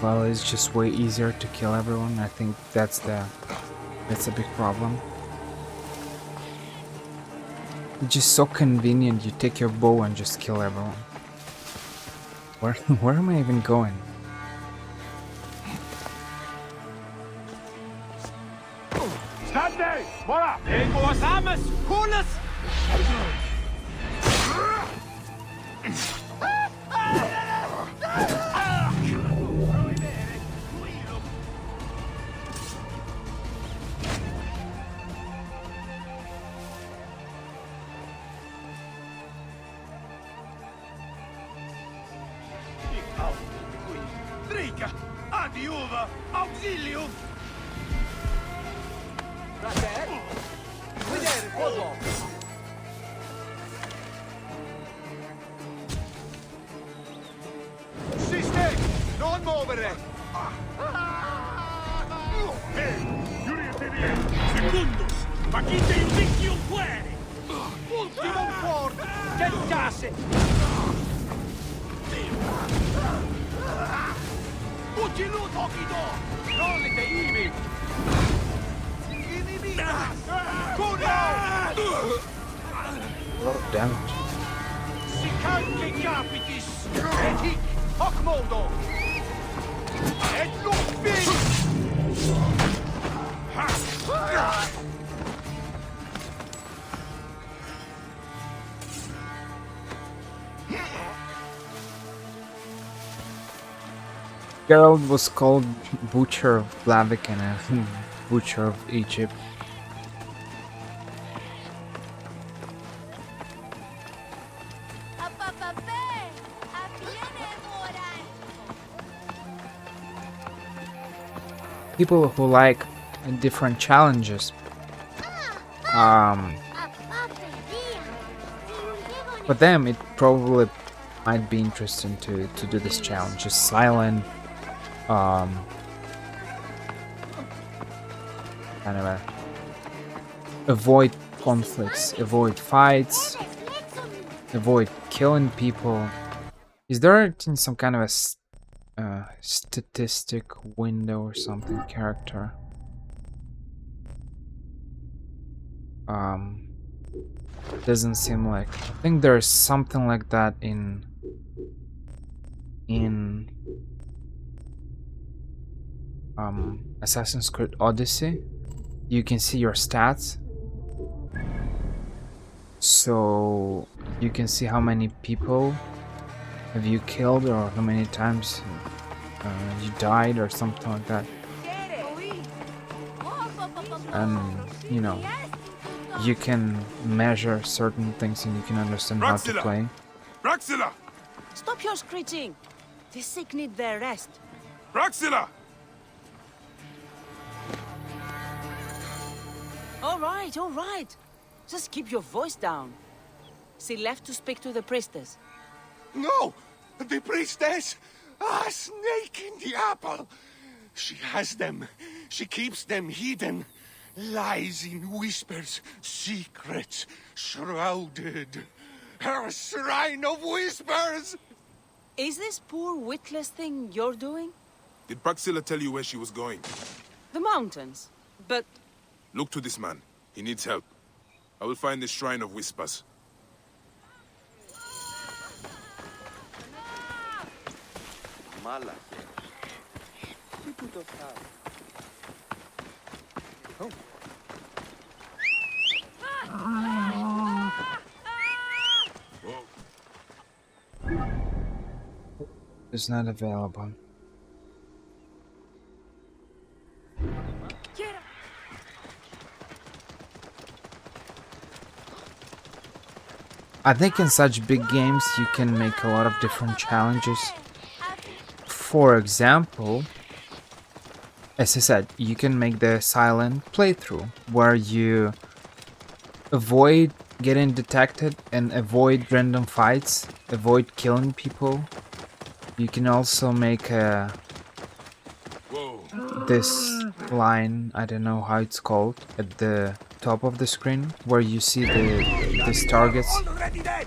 Well, it's just way easier to kill everyone. I think that's a big problem. It's just so convenient. You take your bow and just kill everyone. Where am I even going? Stande! Mora! Ego sames! Kulas! Drica! Adiuva! Auxilium! Rater! Vedere, colpo! Siste! Non muovere! Secundus! Facite invictium fuere! Ultimum fort! Che case! Uccilut Okido! Non le teimi! Inimitas! Cuno! A lot of damage. Sicanque capitis! Et hic hoc modo! Et lumpi! Geralt was called Butcher of Blaviken and Butcher of Egypt. People who like different challenges. For them, it probably might be interesting to do this challenge. Just silent, kind of avoid conflicts, avoid fights, avoid killing people. Is there some kind of a statistic window or something character? Doesn't seem like. I think there's something like that in Assassin's Creed Odyssey. You can see your stats, so you can see how many people have you killed or how many times you died or something like that. And you know, you can measure certain things and you can understand how to Roxilla! play. Roxilla! Stop your screeching. The sick need their rest. Roxilla! All right. Just keep your voice down. She left to speak to the priestess. No! The priestess! A snake in the apple! She has them. She keeps them hidden. Lies in whispers, secrets, shrouded. Her shrine of whispers! Is this poor witless thing you're doing? Did Praxilla tell you where she was going? The mountains. But Look to this man. He needs help. I will find the Shrine of Whispers. It's not available. I think in such big games you can make a lot of different challenges. For example, as I said, you can make the silent playthrough where you avoid getting detected and avoid random fights, avoid killing people. You can also make this line, I don't know how it's called, at the top of the screen where you see these targets. Already dead.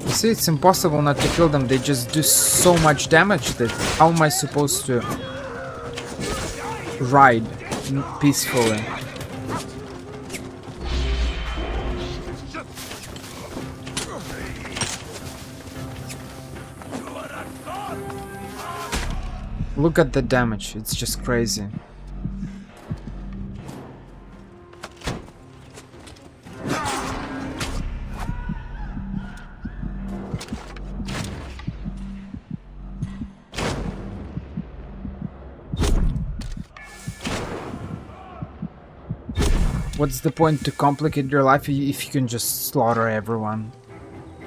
You see, it's impossible not to kill them. They just do so much damage that how am I supposed to ride peacefully? Look at the damage, it's just crazy. What's the point to complicate your life if you can just slaughter everyone?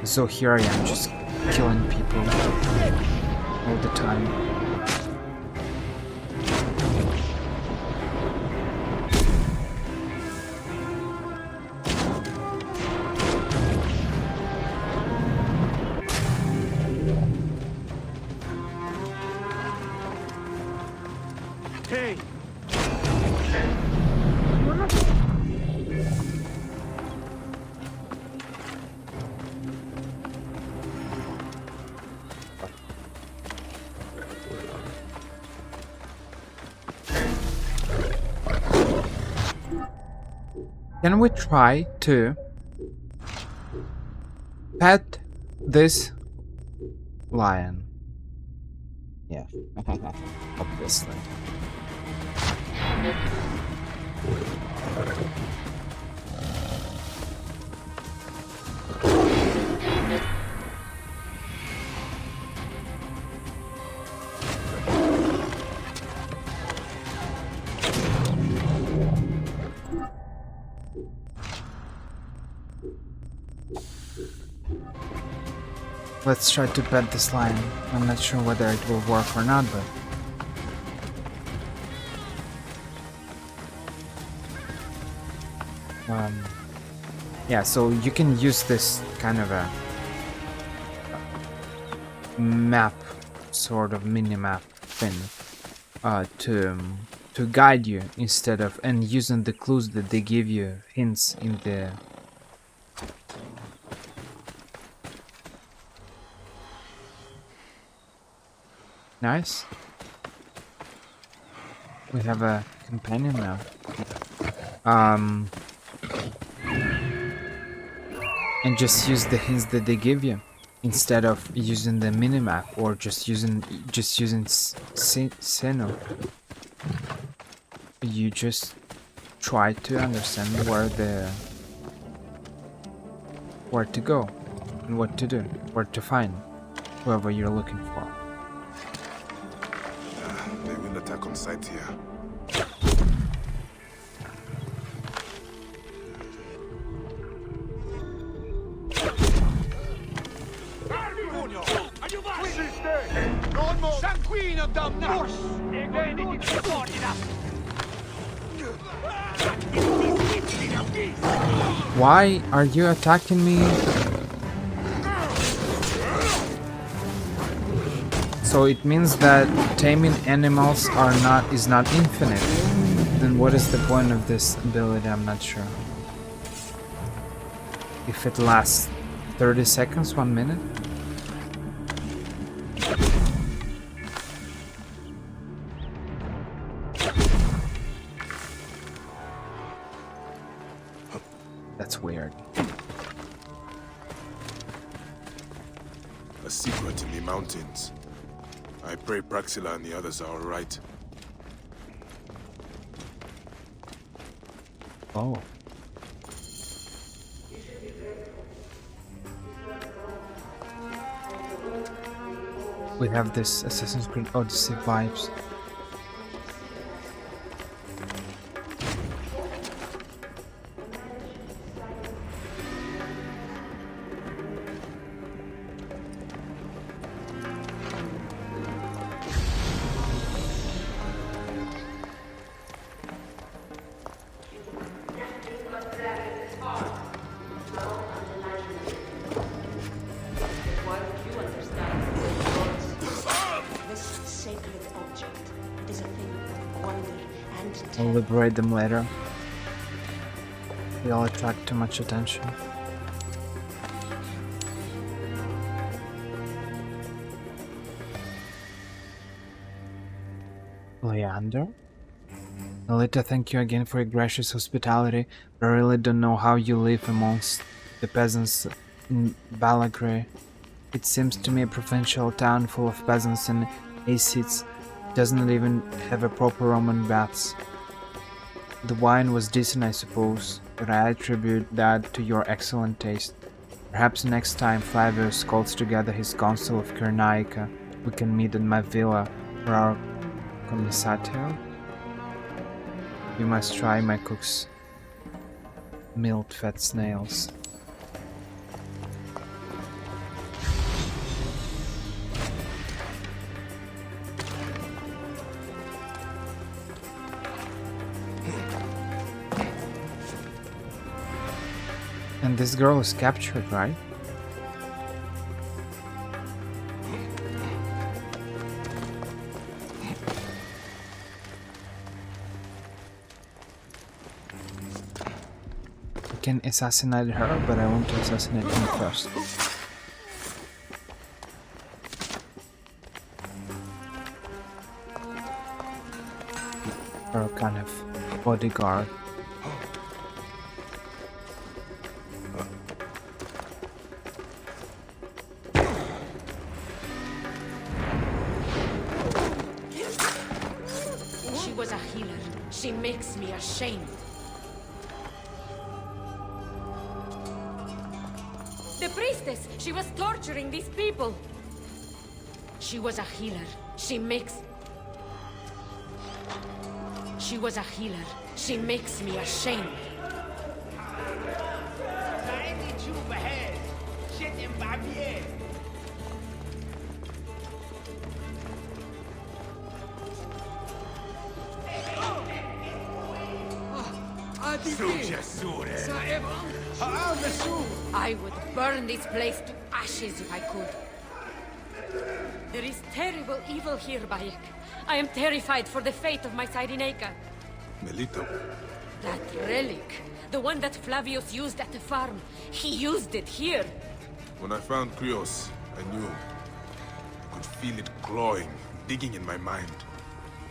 So here I am, just killing people all the time. Hey. Can we try to pet this lion? Yeah, obviously. Let's try to pet this lion. I'm not sure whether it will work or not, but... yeah, so you can use this kind of a map, sort of mini-map thing, to guide you instead of... and using the clues that they give you, hints in the... Nice. We have a companion now. And just use the hints that they give you instead of using the minimap or just using Seno. You just try to understand where to go. and what to do, where to find whoever you're looking for. They will attack on sight here. Sanguino damnato! Why are you attacking me? So it means that taming animals is not infinite. Then what is the point of this ability? I'm not sure. If it lasts 30 seconds, 1 minute? That's weird. A secret in the mountains. I pray Praxila and the others are alright. Oh. We have this Assassin's Creed Odyssey vibes. I'll liberate them later. They all attract too much attention. Leander? Melita, thank you again for your gracious hospitality, but I really don't know how you live amongst the peasants in Balagre. It seems to me a provincial town full of peasants and ascets doesn't even have a proper Roman baths. The wine was decent, I suppose, but I attribute that to your excellent taste. Perhaps next time Flavius calls together his council of Cyrenaica, we can meet at my villa for our commissatio. You must try my cook's milled fat snails. And this girl is captured, right? I can assassinate her, but I want to assassinate him first. Or kind of bodyguard. She was a healer. She makes me ashamed. The priestess! She was torturing these people! She was a healer. She makes me ashamed. I would burn this place to ashes if I could. There is terrible evil here, Bayek. I am terrified for the fate of my Cyrenaica. Melita, That relic, the one that Flavius used at the farm, he used it here. when I found Krios, I knew. I could feel it clawing, digging in my mind.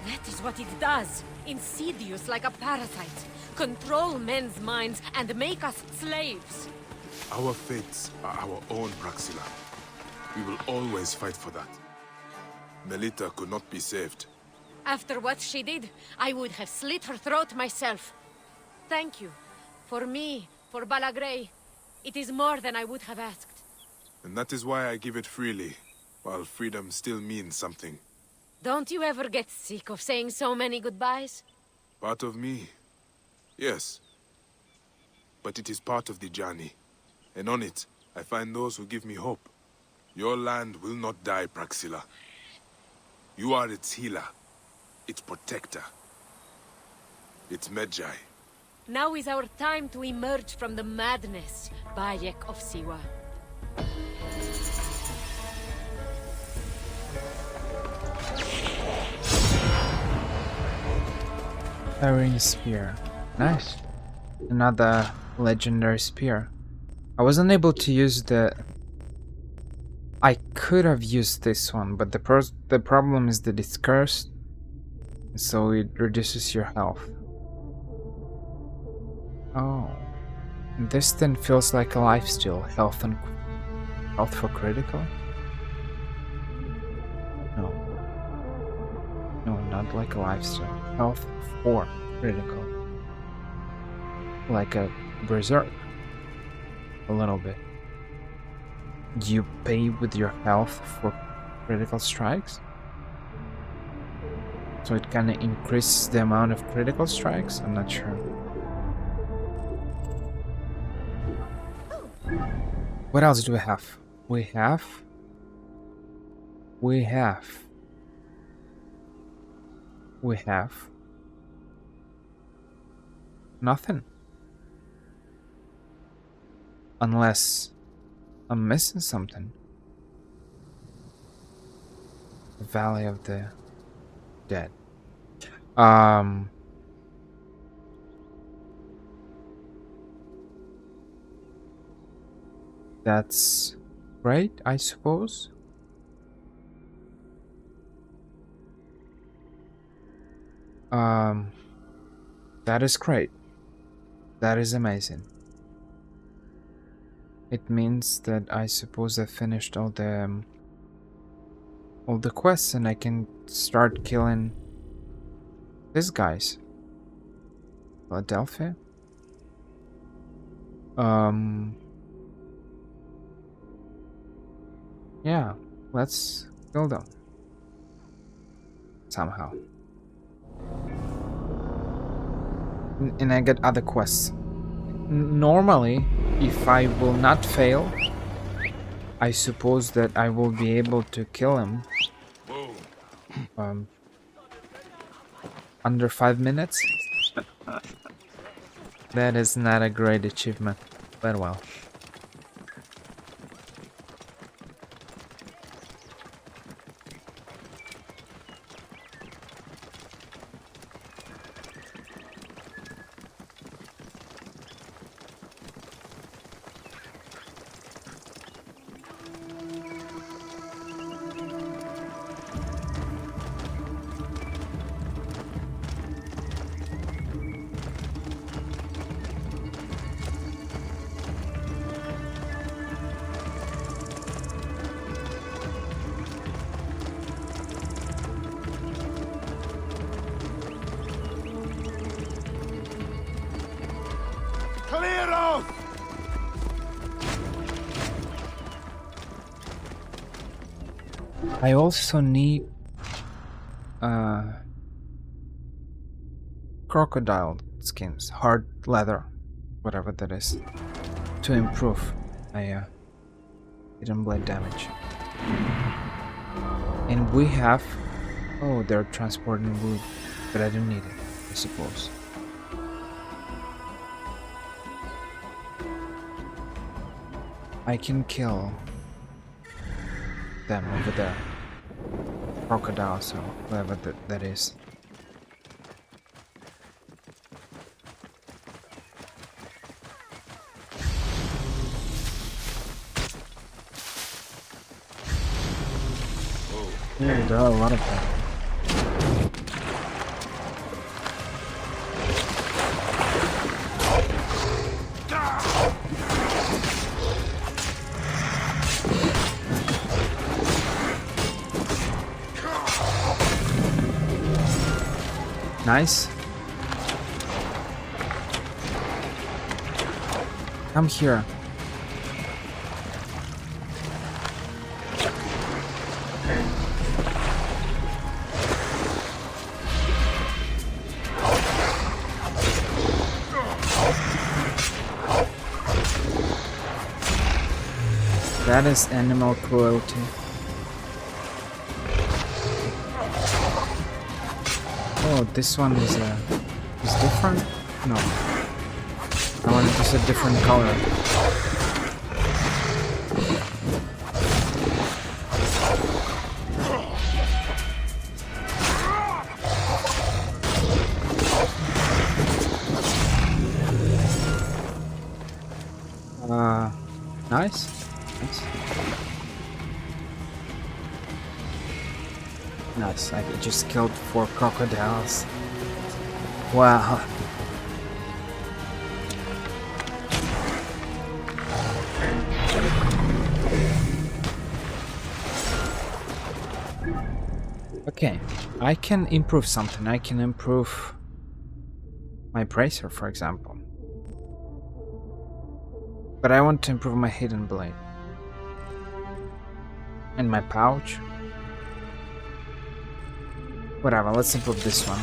That is what it does. Insidious like a parasite. Control men's minds and make us slaves. Our fates are our own, Praxila. We will always fight for that. Melita could not be saved. After what she did, I would have slit her throat myself. Thank you. For me, for Balagre, it is more than I would have asked. And that is why I give it freely, while freedom still means something. Don't you ever get sick of saying so many goodbyes? Part of me, yes. But it is part of the journey. And on it, I find those who give me hope. Your land will not die, Praxila. You are its healer, its protector, its Medjay. Now is our time to emerge from the madness, Bayek of Siwa. Carrying spear. Nice. Another legendary spear. I wasn't able to use the... I could have used this one, but the problem is that it's cursed, so it reduces your health. Oh. This then feels like a lifesteal. Health for critical? No. No, not like a lifesteal. Health for critical. Like a berserk. A little bit. You pay with your health for critical strikes? So it kinda increases the amount of critical strikes? I'm not sure. What else do we have? We have nothing. Unless I'm missing something. The Valley of the Dead. That's right, I suppose. That is great. That is amazing. It means that I suppose I finished all the quests and I can start killing these guys. Philadelphia? Yeah, let's kill them. Somehow. And I get other quests. Normally, if I will not fail, I suppose that I will be able to kill him under 5 minutes. That is not a great achievement, but well. Clear off! I also need crocodile skins, hard leather, whatever that is, to improve my hidden blade damage. And we have... Oh, they're transporting wood, but I don't need it, I suppose. I can kill them over there. Crocodiles or whatever that is. Yeah, there are a lot of them. Nice. Come here. That is animal cruelty. Oh, this one is different? No. I wanted to see a different color. Nice. Nice. Nice. I just killed 4 crocodiles. Wow. Okay, I can improve something. I can improve my bracer, for example. But I want to improve my hidden blade. And my pouch. Whatever, let's improve this one.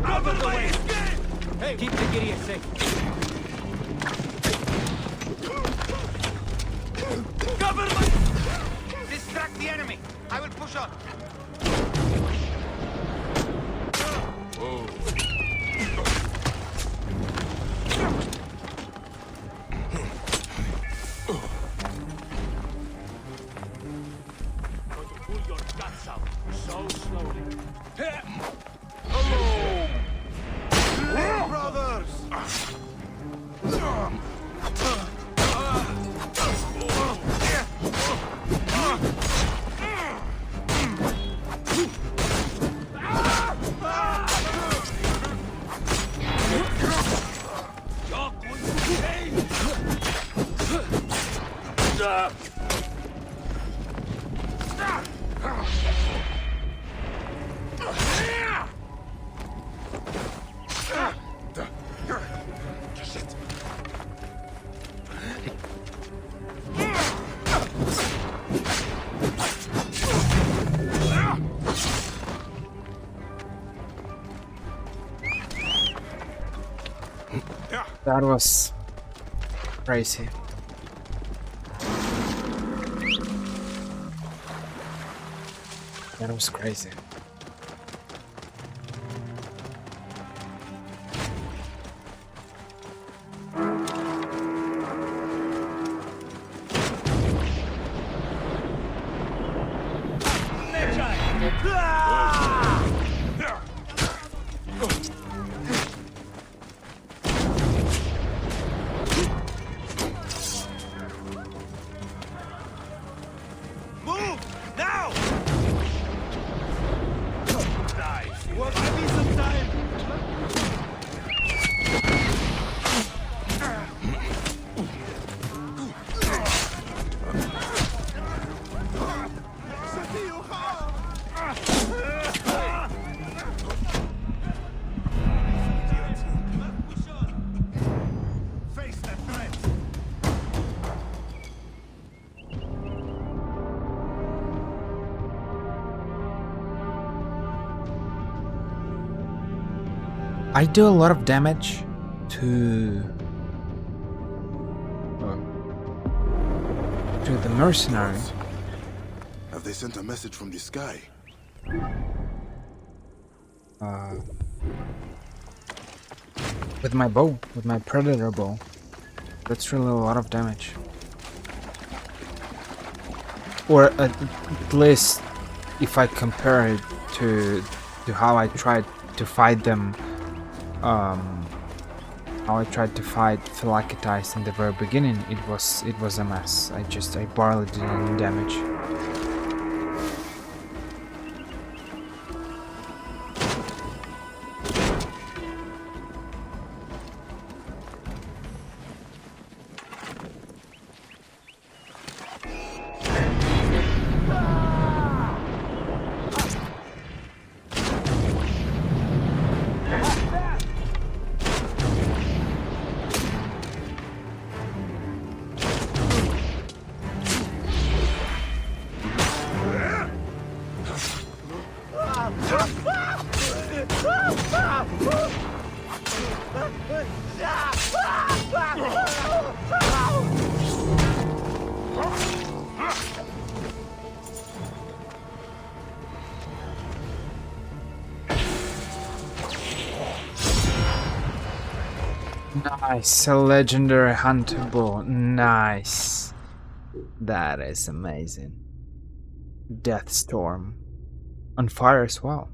Out of the way! Hey, keep the Gideon safe. Cover my... Distract the enemy. I will push on. Going to pull your guts out so slowly. Brothers! That was crazy. That was crazy. I do a lot of damage to the mercenary. Have they sent a message from the sky? With my bow, with my predator bow. That's really a lot of damage. Or at least if I compare it to how I tried to fight them, how I tried to fight Philakites in the very beginning, it was a mess. I barely did any damage. Nice, a legendary hunter bow. Nice. That is amazing. Death Storm. On fire as well.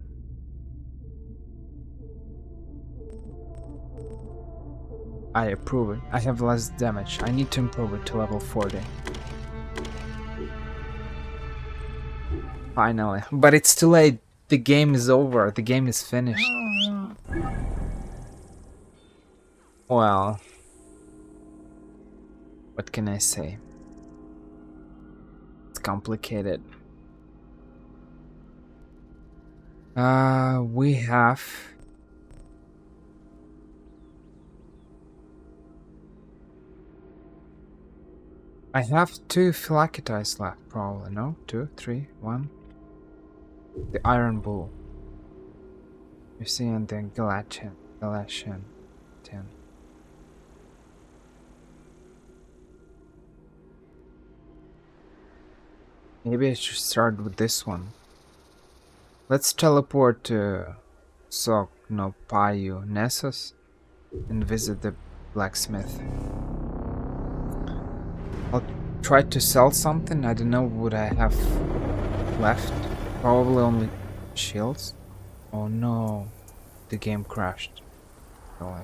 I approve it. I have less damage. I need to improve it to level 40. Finally. But it's too late. The game is over. The game is finished. Well, what can I say? It's complicated. We have... I have 2 Philakites left, probably. No? 2, 3, 1. The Iron Bull. You see, and then Galatian 10. Maybe I should start with this one. Let's teleport to Soknopayu Nessus and visit the blacksmith. I'll try to sell something. I don't know what I have left. Probably only shields. Oh no, the game crashed. Oh,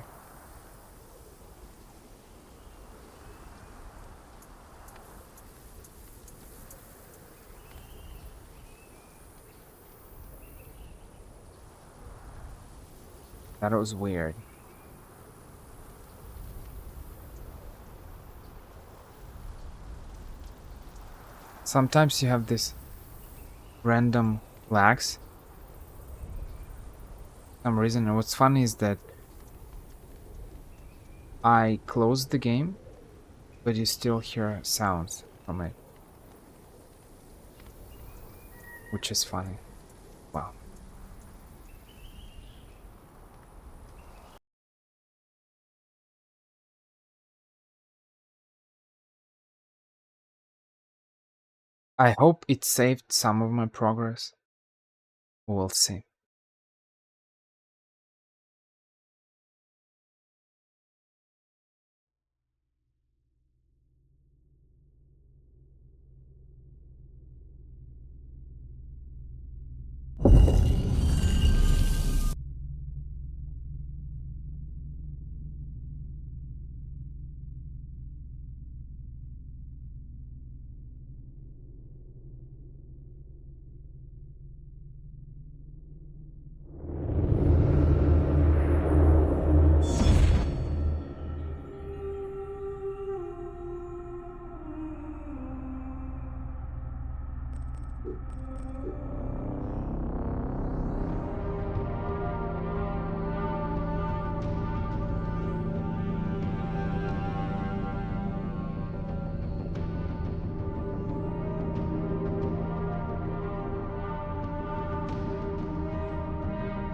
that was weird. Sometimes you have this random lags. For some reason, and what's funny is that I closed the game, but you still hear sounds from it, which is funny. Wow. I hope it saved some of my progress. We'll see.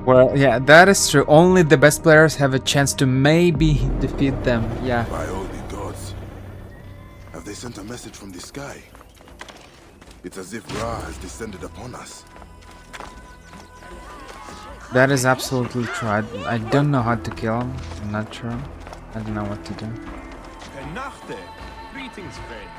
Well, yeah, that is true. Only the best players have a chance to maybe defeat them. Yeah. By all the gods. Have they sent a message from the sky? It's as if Ra has descended upon us. That is absolutely true. I don't know how to kill him. I'm not sure. I don't know what to do. Nachte. Greetings, friend.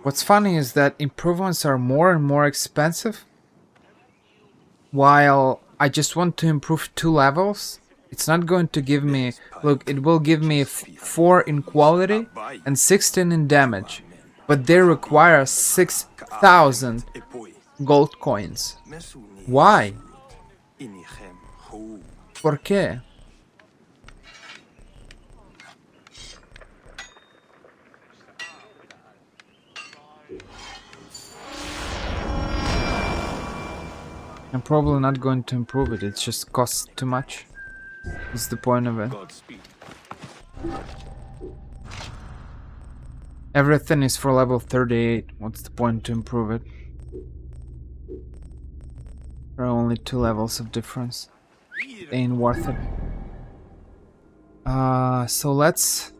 What's funny is that improvements are more and more expensive. While I just want to improve 2 levels, it's not going to give me... Look, it will give me 4 in quality and 16 in damage. But they require 6,000 gold coins. Why? ¿Por qué? I'm probably not going to improve it, it just costs too much. That's the point of it. Everything is for level 38, what's the point to improve it? There are only 2 levels of difference. It ain't worth it. So let's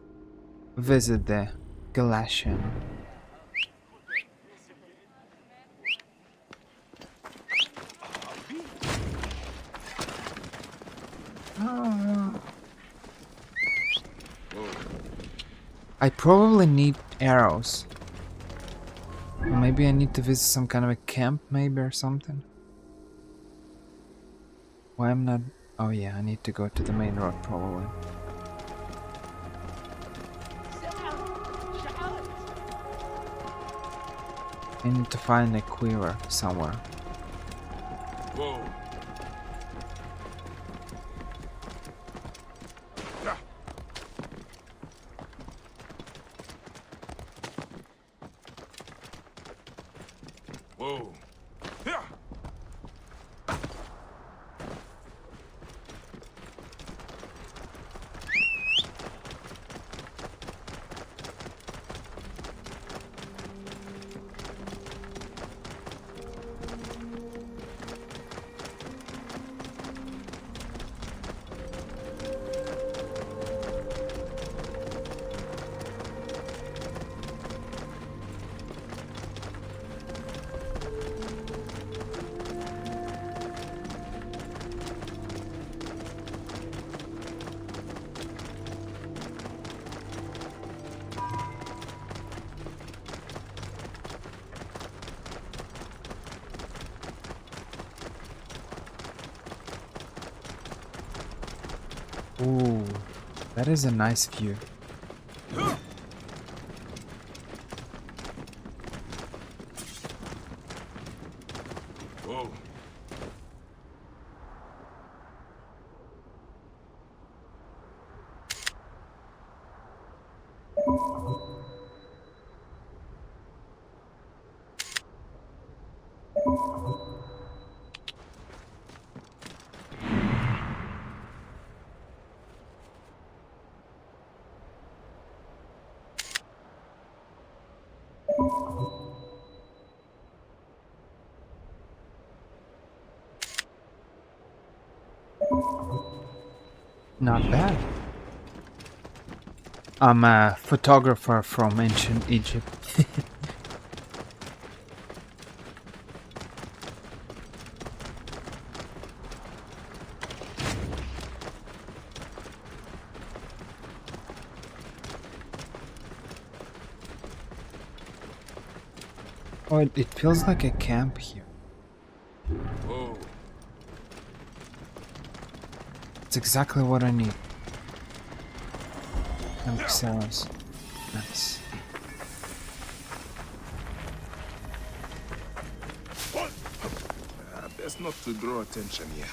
visit the Galatian. I probably need arrows. Or maybe I need to visit some kind of a camp, maybe, or something. Why I'm not... Oh yeah, I need to go to the main road, probably. I need to find a quiver somewhere. Whoa. Whoa. Yeah. Ooh, that is a nice view. Whoa. Not bad. I'm a photographer from ancient Egypt. Oh, it feels like a camp here. Whoa. It's exactly what I need. Camp Xeros. Nice. Best not to draw attention here.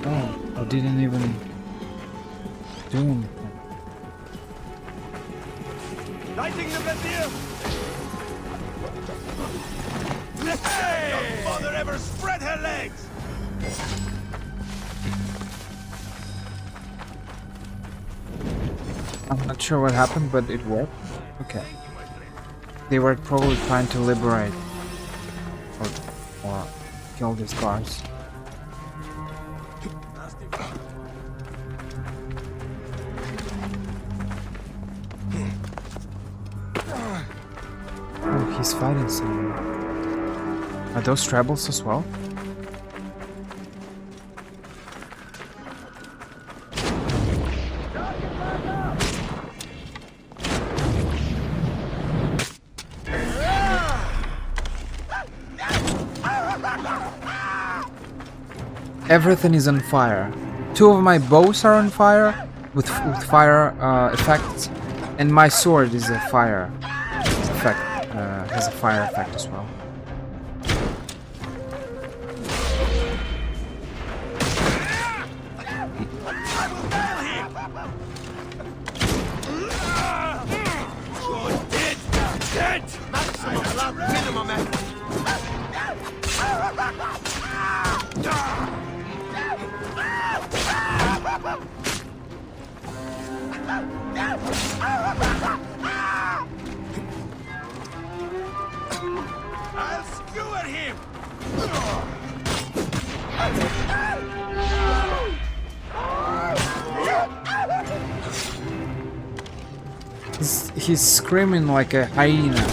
Oh, I didn't even do anything. Lighting the brazier! Hey! Your mother ever spread her legs! I'm not sure what happened, but it worked. Okay. They were probably trying to liberate or kill these guards. Oh, he's fighting someone. Are those tribals as well? Everything is on fire. 2 of my bows are on fire with fire effects, and my sword is a fire effect. Has a fire effect as well. Dead! Maximum love, minimum effort. I'll skewer him! He's screaming like a hyena.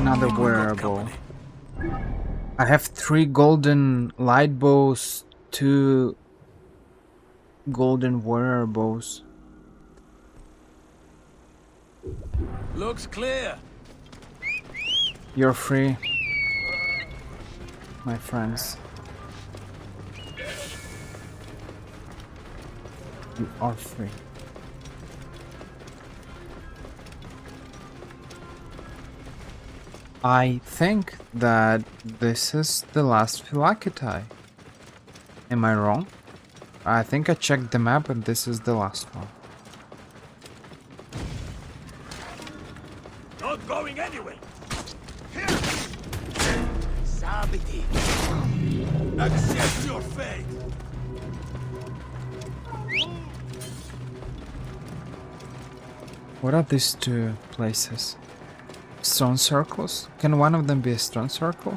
Another wearable. I have 3 golden light bows, 2 golden warrior bows. Looks clear. You're free, my friends. You are free. I think that this is the last Phylakitai. Am I wrong? I think I checked the map and this is the last one. Not going anywhere. Sabiti. Accept your fate. What are these 2 places? Stone circles? Can one of them be a stone circle?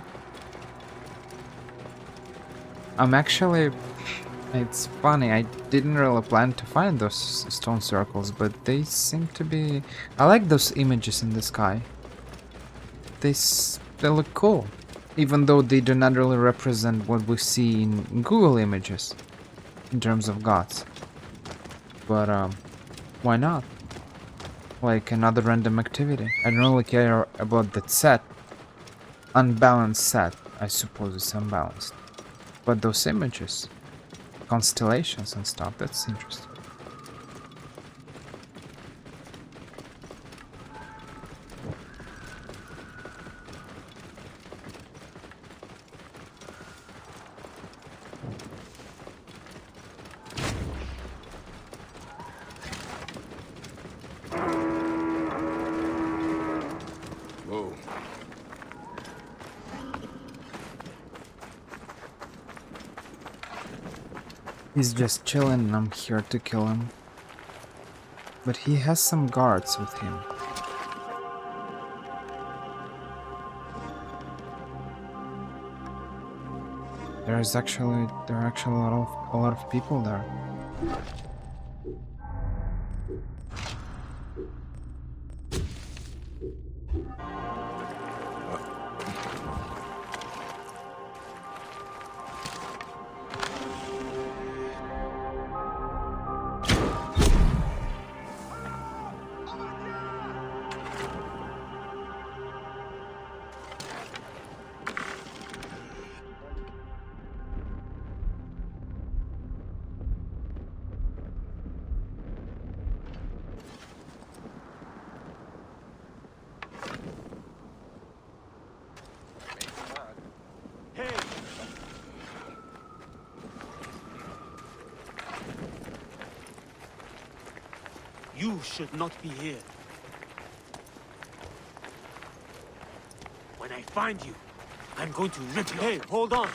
I'm actually... It's funny, I didn't really plan to find those stone circles, but they seem to be... I like those images in the sky. They look cool, even though they do not really represent what we see in Google images, in terms of gods. But, why not? Like another random activity. I don't really care about that set. Unbalanced set, I suppose it's unbalanced. But those images, constellations and stuff, that's interesting. Whoa. He's just chilling and I'm here to kill him. But he has some guards with him. There are actually a lot of people there. You should not be here. When I find you, I'm going to rip you. Hey, hold on.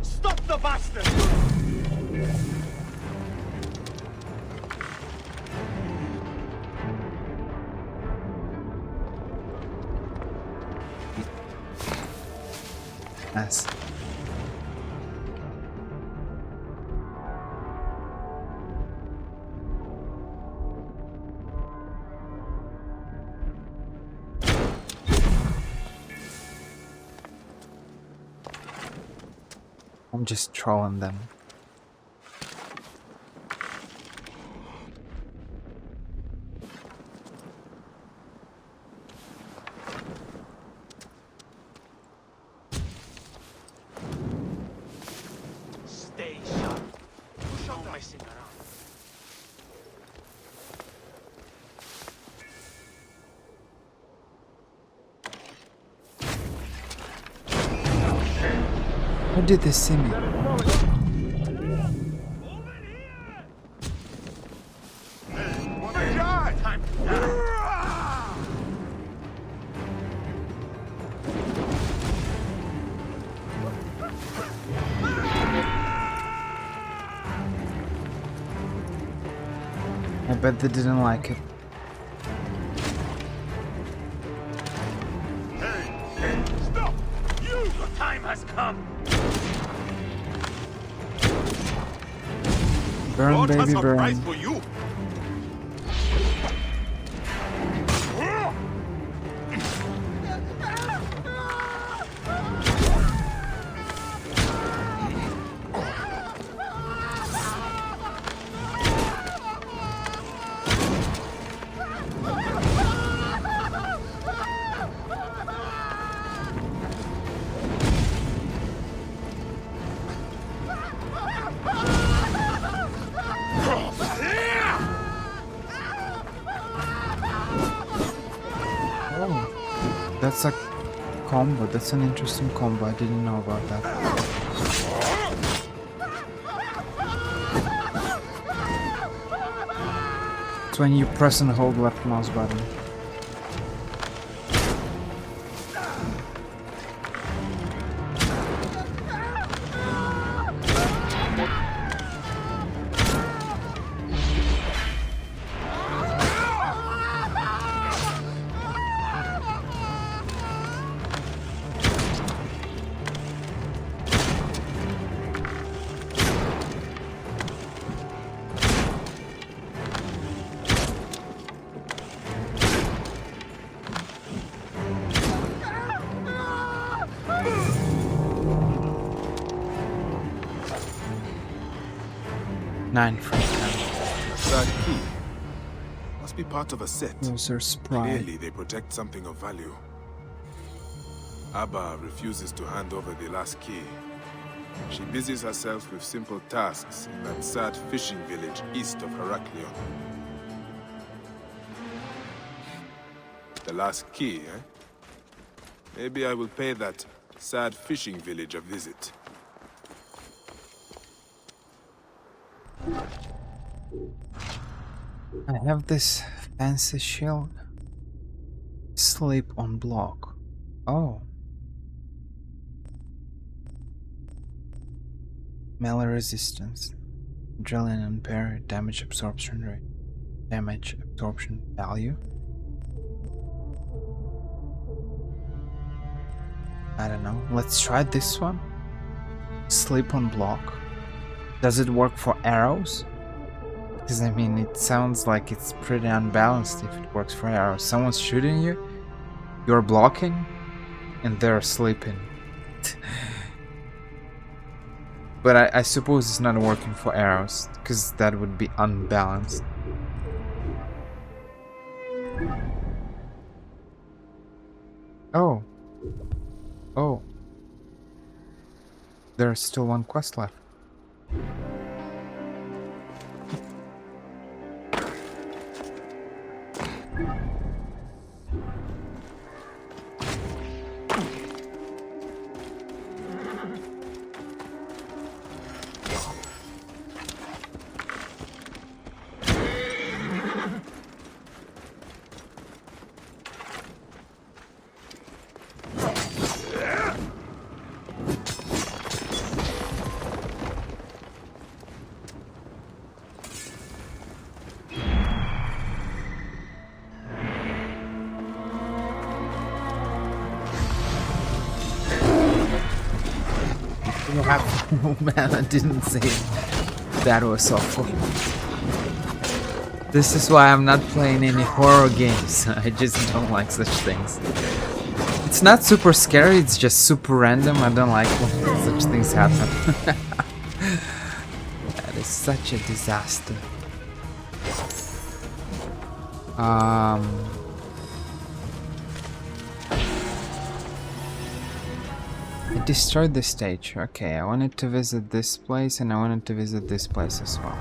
Stop the bastard! Nice. I'm just trolling them. Stay sharp. No messing around. How did they see me? I bet they didn't like it. Stop! You! The time has come! Burn, God has baby, a prize burn. for you! Oh, that's a combo. That's an interesting combo. I didn't know about that. It's when you press and hold left mouse button. Nine from 10. That key must be part of a set. User's pride. Clearly, they protect something of value. Abba refuses to hand over the last key. She busies herself with simple tasks in that sad fishing village east of Heraklion. The last key, eh? Maybe I will pay that sad fishing village a visit. I have this fancy shield. Sleep on block. Oh. Melee resistance. Adrenaline and parry. Damage absorption rate. Damage absorption value. I don't know. Let's try this one. Sleep on block. Does it work for arrows? Because I mean, it sounds like it's pretty unbalanced if it works for arrows. Someone's shooting you, you're blocking, and they're sleeping. But I suppose it's not working for arrows, because that would be unbalanced. Oh. Oh. There's still one quest left. Oh man, I didn't say it. That was awful. This is why I'm not playing any horror games. I just don't like such things. It's not super scary, it's just super random. I don't like when such things happen. That is such a disaster. I destroyed the stage. Okay, I wanted to visit this place and I wanted to visit this place as well.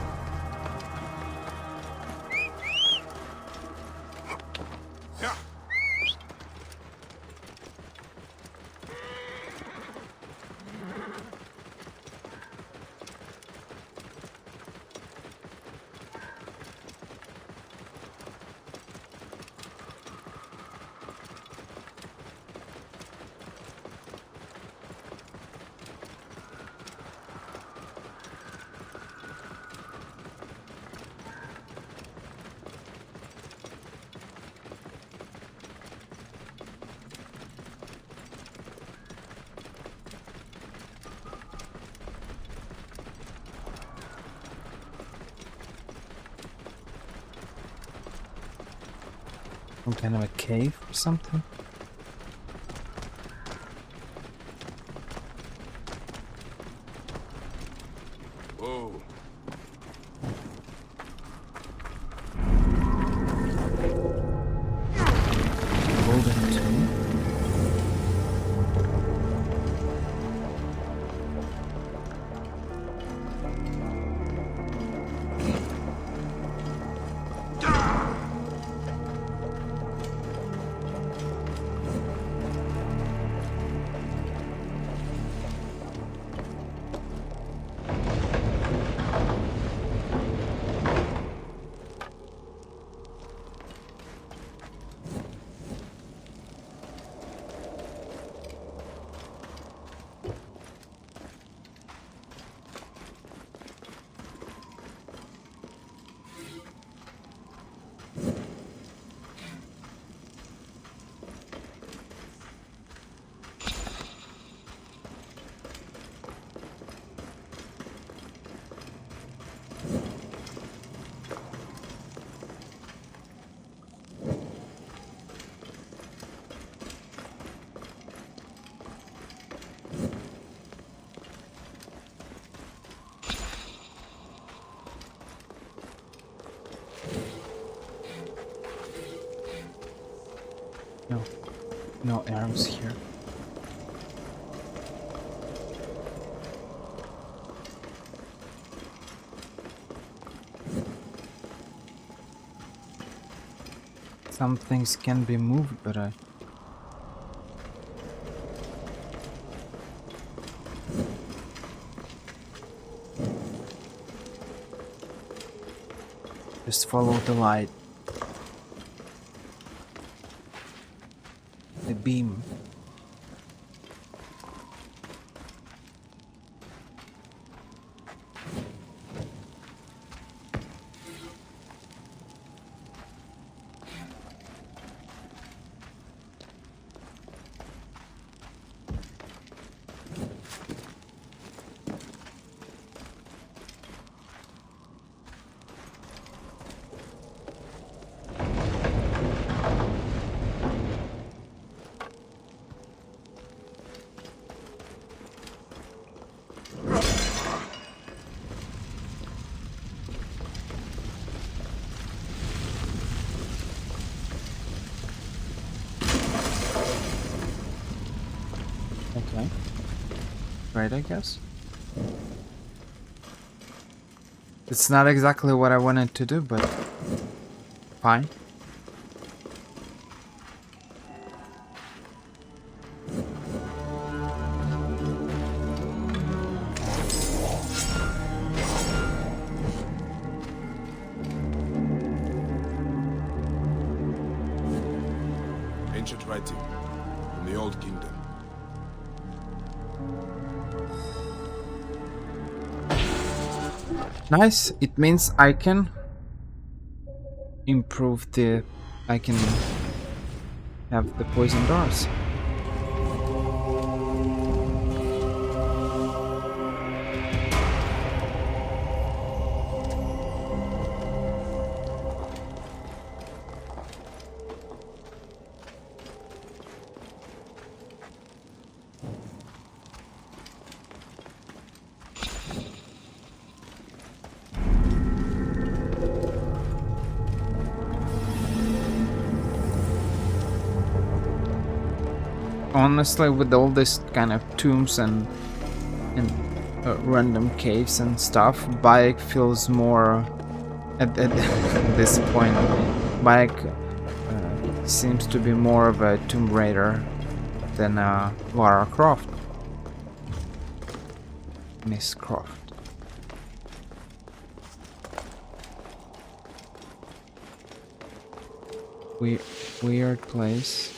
Some kind of a cave or something? Whoa. Golden tomb. No arrows here. Some things can be moved, but I... Just follow the light. The beam. Okay. Right, I guess. It's not exactly what I wanted to do, but fine. Ancient writing. the Old Kingdom. Nice. It means I can improve the... I can have the poison darts. Honestly, with all this kind of tombs and random caves and stuff, Bayek feels more at this point. Bayek seems to be more of a Tomb Raider than Lara Croft. Miss Croft. Weird place.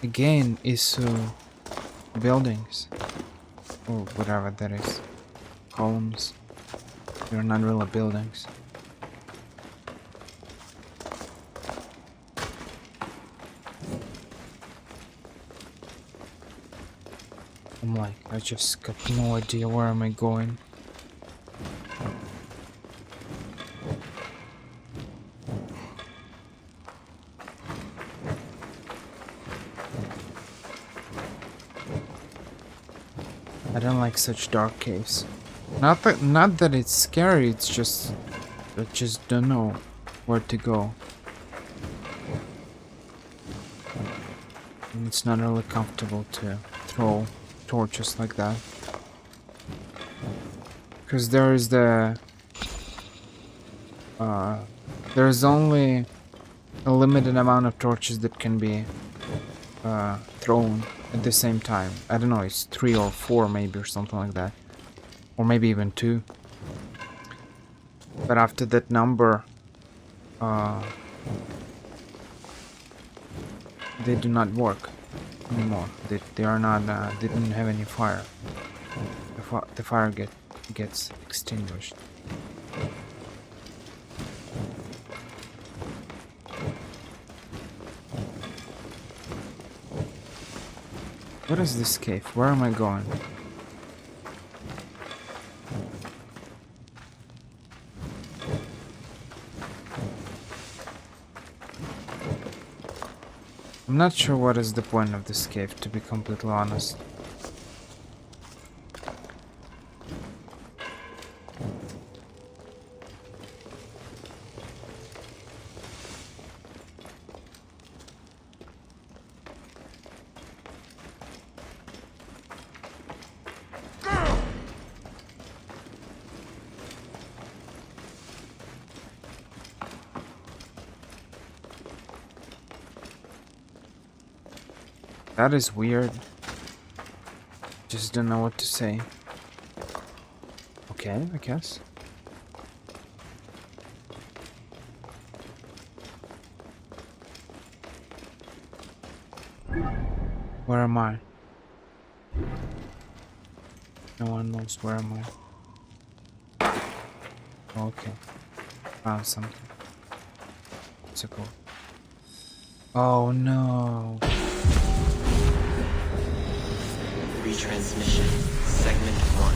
Again, Isu buildings, or whatever that is, columns. They're not really buildings. I'm like, I just got no idea where am I going. I don't like such dark caves. Not that it's scary, it's just I just don't know where to go. And it's not really comfortable to throw torches like that. Because there is there's only a limited amount of torches that can be thrown at the same time. I don't know, it's 3 or 4 maybe or something like that. Or maybe even 2. But after that number, they do not work anymore. They are not, they didn't have any fire. The fire gets extinguished. What is this cave? Where am I going? I'm not sure what is the point of this cave, to be completely honest. That is weird. Just don't know what to say. Okay, I guess. Where am I? No one knows where am I. Okay. Found something. It's a cool. Oh no. Retransmission, segment 1,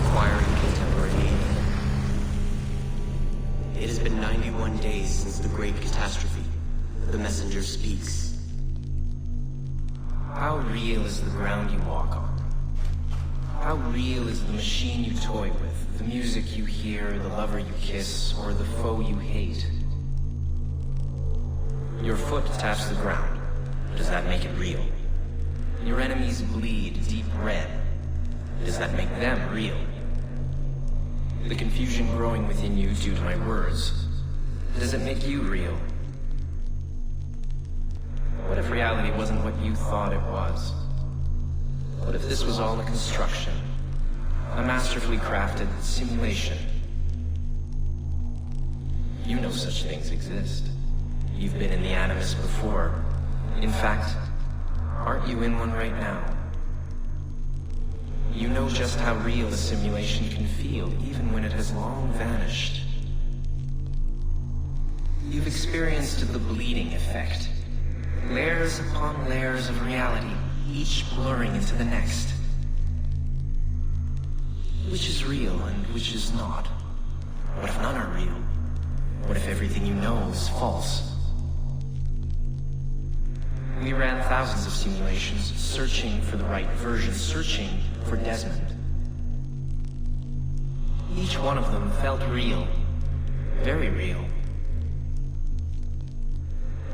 acquiring contemporary aid. It has been 91 days since the great catastrophe. The messenger speaks. How real is the ground you walk on? How real is the machine you toy with, the music you hear, the lover you kiss, or the foe you hate? Your foot taps the ground. Does that make it real? Your enemies bleed deep red. Does that make them real? The confusion growing within you due to my words. Does it make you real? What if reality wasn't what you thought it was? What if this was all a construction? A masterfully crafted simulation? such things exist. You've been in the Animus before. In fact, aren't you in one right now? You know just how real a simulation can feel, even when it has long vanished. You've experienced the bleeding effect. Layers upon layers of reality, each blurring into the next. Which is real and which is not? What if none are real? What if everything you know is false? We ran thousands of simulations, searching for the right version, searching for Desmond. Each one of them felt real. Very real.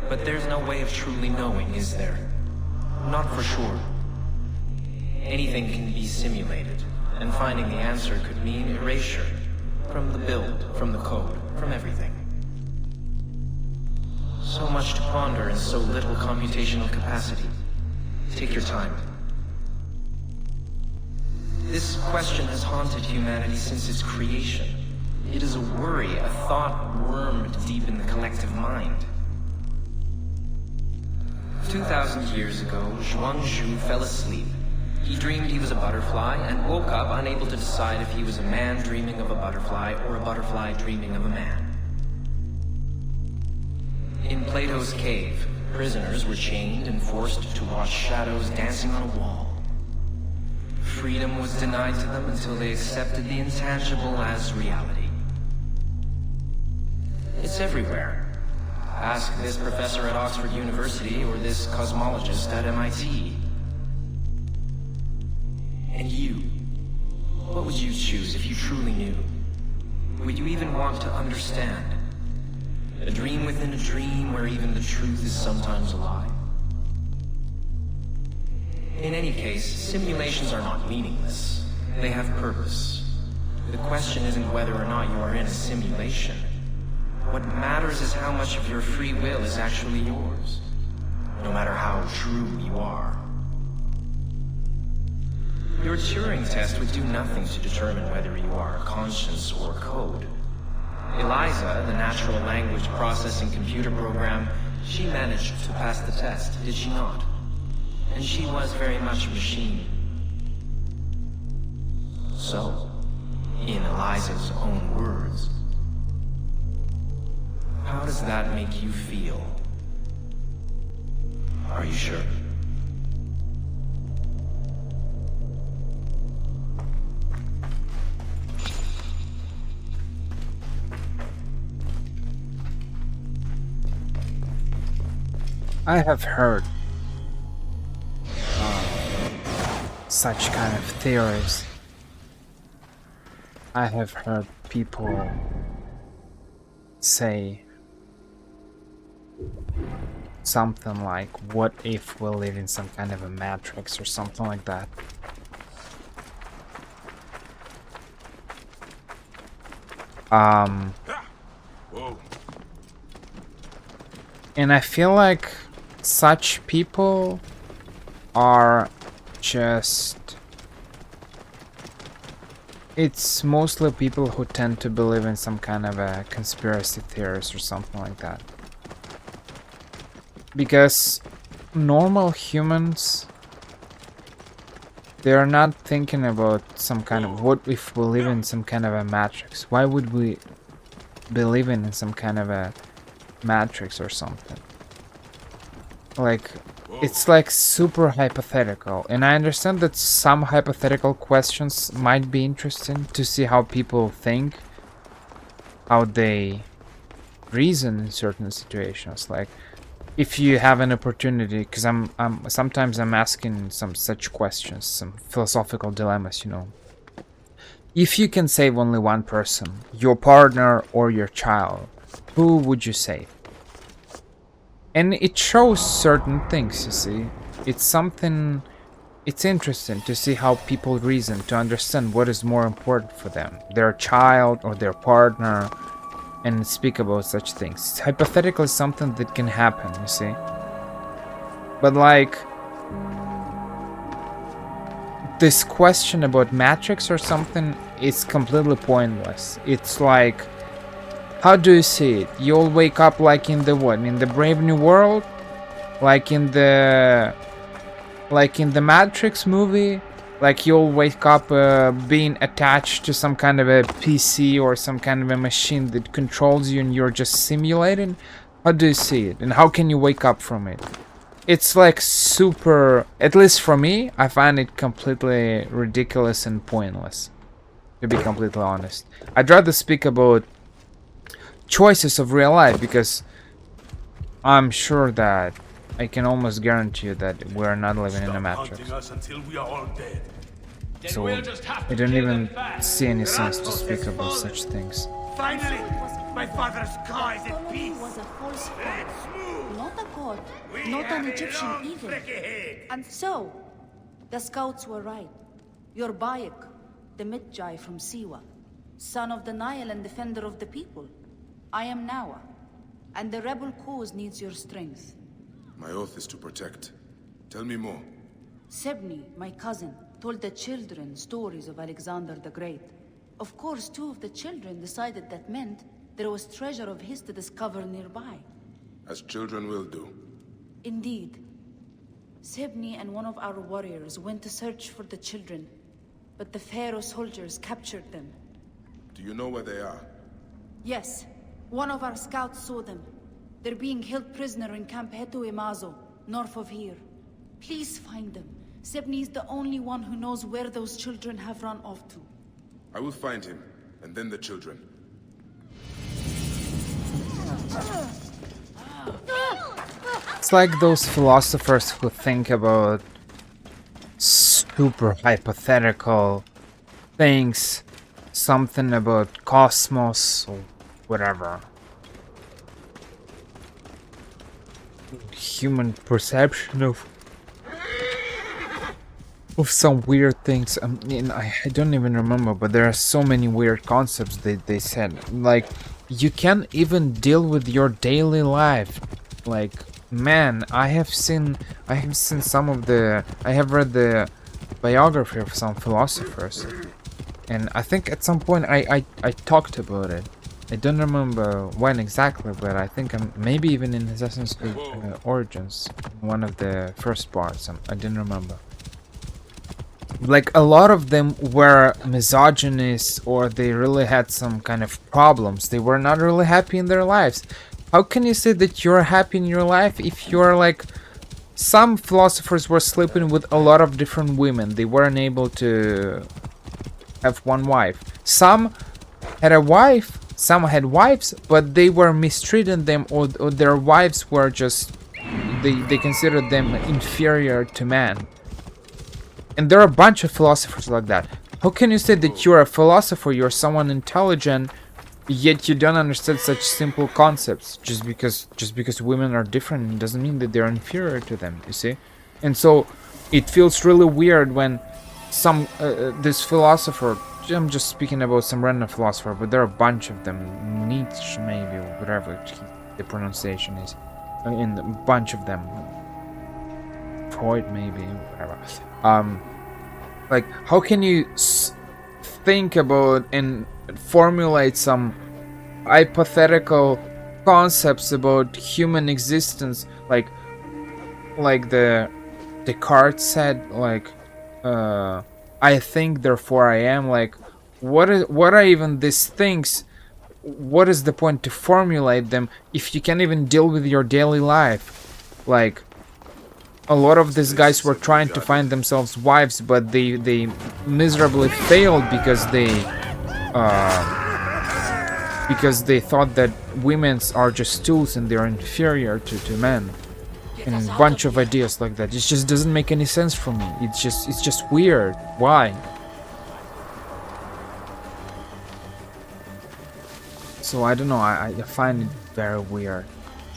But there's no way of truly knowing, is there? Not for sure. Anything can be simulated, and finding the answer could mean erasure. From the build, from the code, from everything. So much to ponder and so little computational capacity. Take your time. This question has haunted humanity since its creation. It is a worry, a thought wormed deep in the collective mind. 2,000 years ago, Zhuangzhu fell asleep. He dreamed he was a butterfly and woke up unable to decide if he was a man dreaming of a butterfly or a butterfly dreaming of a man. In Plato's cave, prisoners were chained and forced to watch shadows dancing on a wall. Freedom was denied to them until they accepted the intangible as reality. It's everywhere. Ask this professor at Oxford University or this cosmologist at MIT. And you? What would you choose if you truly knew? Would you even want to understand? A dream within a dream where even the truth is sometimes a lie. In any case, simulations are not meaningless. They have purpose. The question isn't whether or not you are in a simulation. What matters is how much of your free will is actually yours, no matter how true you are. Your Turing test would do nothing to determine whether you are conscience or code. Eliza, the natural language processing computer program, she managed to pass the test, did she not? And she was very much machine. So, in Eliza's own words, how does that make you feel? Are you sure? I have heard such kind of theories. I have heard people say something like, what if we live in some kind of a matrix or something like that. Whoa. And I feel like such people are just... It's mostly people who tend to believe in some kind of a conspiracy theories or something like that. Because normal humans, they're not thinking about some kind of, what if we live in some kind of a matrix? Why would we be living in some kind of a matrix or something? Like, it's like super hypothetical, and I understand that some hypothetical questions might be interesting to see how people think, how they reason in certain situations. Like, if you have an opportunity, because sometimes I'm asking some such questions, some philosophical dilemmas, you know. If you can save only one person, your partner or your child, who would you save? And it shows certain things, you see. It's something... It's interesting to see how people reason, to understand what is more important for them. Their child or their partner, and speak about such things. It's hypothetically something that can happen, you see. But like... this question about Matrix or something is completely pointless. It's like... How do you see it? You'll wake up like in the what? In the Brave New World? Like in the Matrix movie? Like you'll wake up being attached to some kind of a PC or some kind of a machine that controls you and you're just simulated? How do you see it? And how can you wake up from it? It's like super, at least for me, I find it completely ridiculous and pointless. To be completely honest. I'd rather speak about choices of real life because I'm sure that I can almost guarantee you that we're not living in a matrix. So I don't even see any sense to speak about such things. Finally, my father's car is at peace. Was a false god, not a god, not an Egyptian even. And so, the scouts were right. You're Bayek, the Medjay from Siwa, son of the Nile and defender of the people. I am Nawa, and the rebel cause needs your strength. My oath is to protect. Tell me more. Sebni, my cousin, told the children stories of Alexander the Great. Of course, two of the children decided that meant there was treasure of his to discover nearby. As children will do. Indeed. Sebni and one of our warriors went to search for the children, but the Pharaoh soldiers captured them. Do you know where they are? Yes. One of our scouts saw them. They're being held prisoner in Camp Hetu Imazo, north of here. Please find them. Sebni is the only one who knows where those children have run off to. I will find him, and then the children. It's like those philosophers who think about super hypothetical things, something about cosmos or whatever. Human perception of some weird things. I mean, I don't even remember, but there are so many weird concepts they said. Like, you can't even deal with your daily life. Like, man, I have seen some of the, I have read the biography of some philosophers, and I think at some point I talked about it. I don't remember when exactly, but I think maybe even in Assassin's Creed Origins, one of the first parts. I didn't remember. Like, a lot of them were misogynist, or they really had some kind of problems. They were not really happy in their lives. How can you say that you're happy in your life if you're like... Some philosophers were sleeping with a lot of different women. They weren't able to have one wife. Some had a wife, some had wives, but they were mistreating them, or their wives were just... They considered them inferior to man. And there are a bunch of philosophers like that. How can you say that you're a philosopher, you're someone intelligent, yet you don't understand such simple concepts? Just because women are different, it doesn't mean that they're inferior to them, you see? And so it feels really weird when some this philosopher, I'm just speaking about some random philosopher, but there are a bunch of them, Nietzsche maybe, or whatever the pronunciation is, and a bunch of them, Freud maybe, whatever. Like, how can you think about and formulate some hypothetical concepts about human existence, like the Descartes said, like, I think therefore I am. Like, what are even these things? What is the point to formulate them if you can't even deal with your daily life? Like, a lot of these guys were trying to find themselves wives, but they miserably failed because they thought that women are just tools and they're inferior to men, and a bunch of ideas like that. It just doesn't make any sense for me. It's just weird. Why? So I don't know. I find it very weird.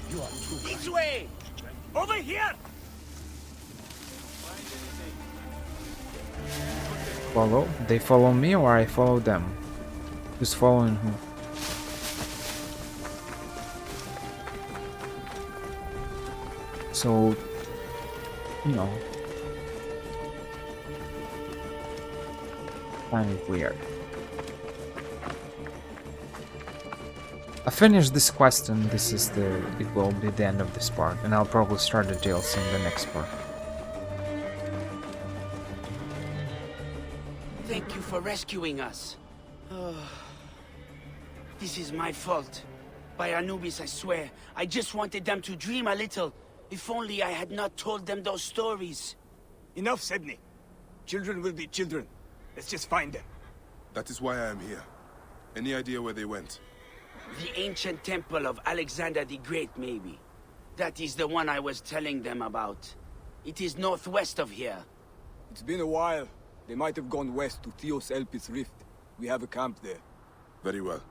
This way! Over here! Follow? They follow me or I follow them? Who's following who? So, you know, find it weird. I finished this quest and it will be the end of this part, and I'll probably start the DLC in the next part. Thank you for rescuing us. This is my fault. By Anubis, I swear. I just wanted them to dream a little. If only I had not told them those stories. Enough, Sebni. Children will be children. Let's just find them. That is why I am here. Any idea where they went? The ancient temple of Alexander the Great, maybe. That is the one I was telling them about. It is northwest of here. It's been a while. They might have gone west to Theos Elpis Rift. We have a camp there. Very well.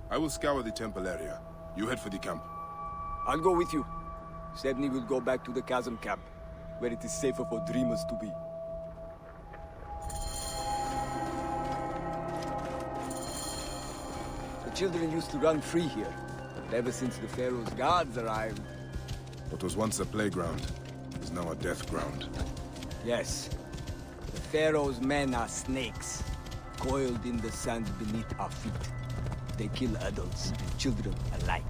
I will scour the temple area. You head for the camp. I'll go with you. Sebni will go back to the chasm camp, where it is safer for dreamers to be. The children used to run free here, but ever since the Pharaoh's guards arrived... What was once a playground is now a death ground. Yes. The Pharaoh's men are snakes, coiled in the sand beneath our feet. They kill adults and children alike.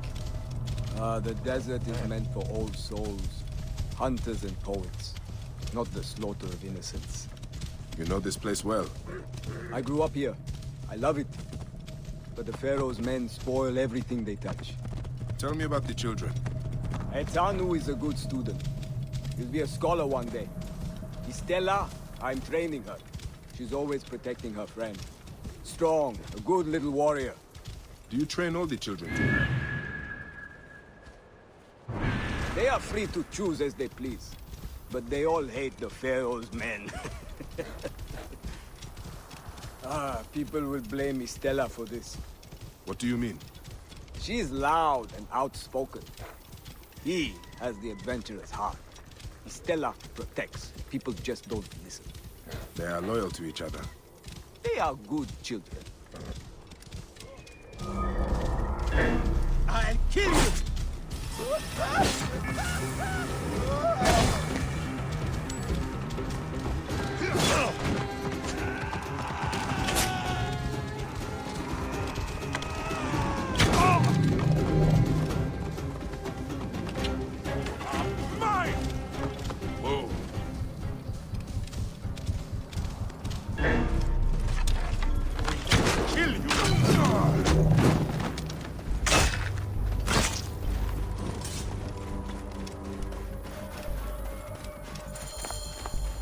The desert is meant for old souls, hunters and poets, not the slaughter of innocents. You know this place well. I grew up here. I love it. But the Pharaoh's men spoil everything they touch. Tell me about the children. Etanu is a good student. He'll be a scholar one day. Estella, I'm training her. She's always protecting her friend. Strong, a good little warrior. Do you train all the children? They are free to choose as they please. But they all hate the Pharaoh's men. People will blame Estella for this. What do you mean? She's loud and outspoken. He has the adventurous heart. Estella protects. People just don't listen. They are loyal to each other. They are good children. I'll kill you! Mine! Whoa. Kill you!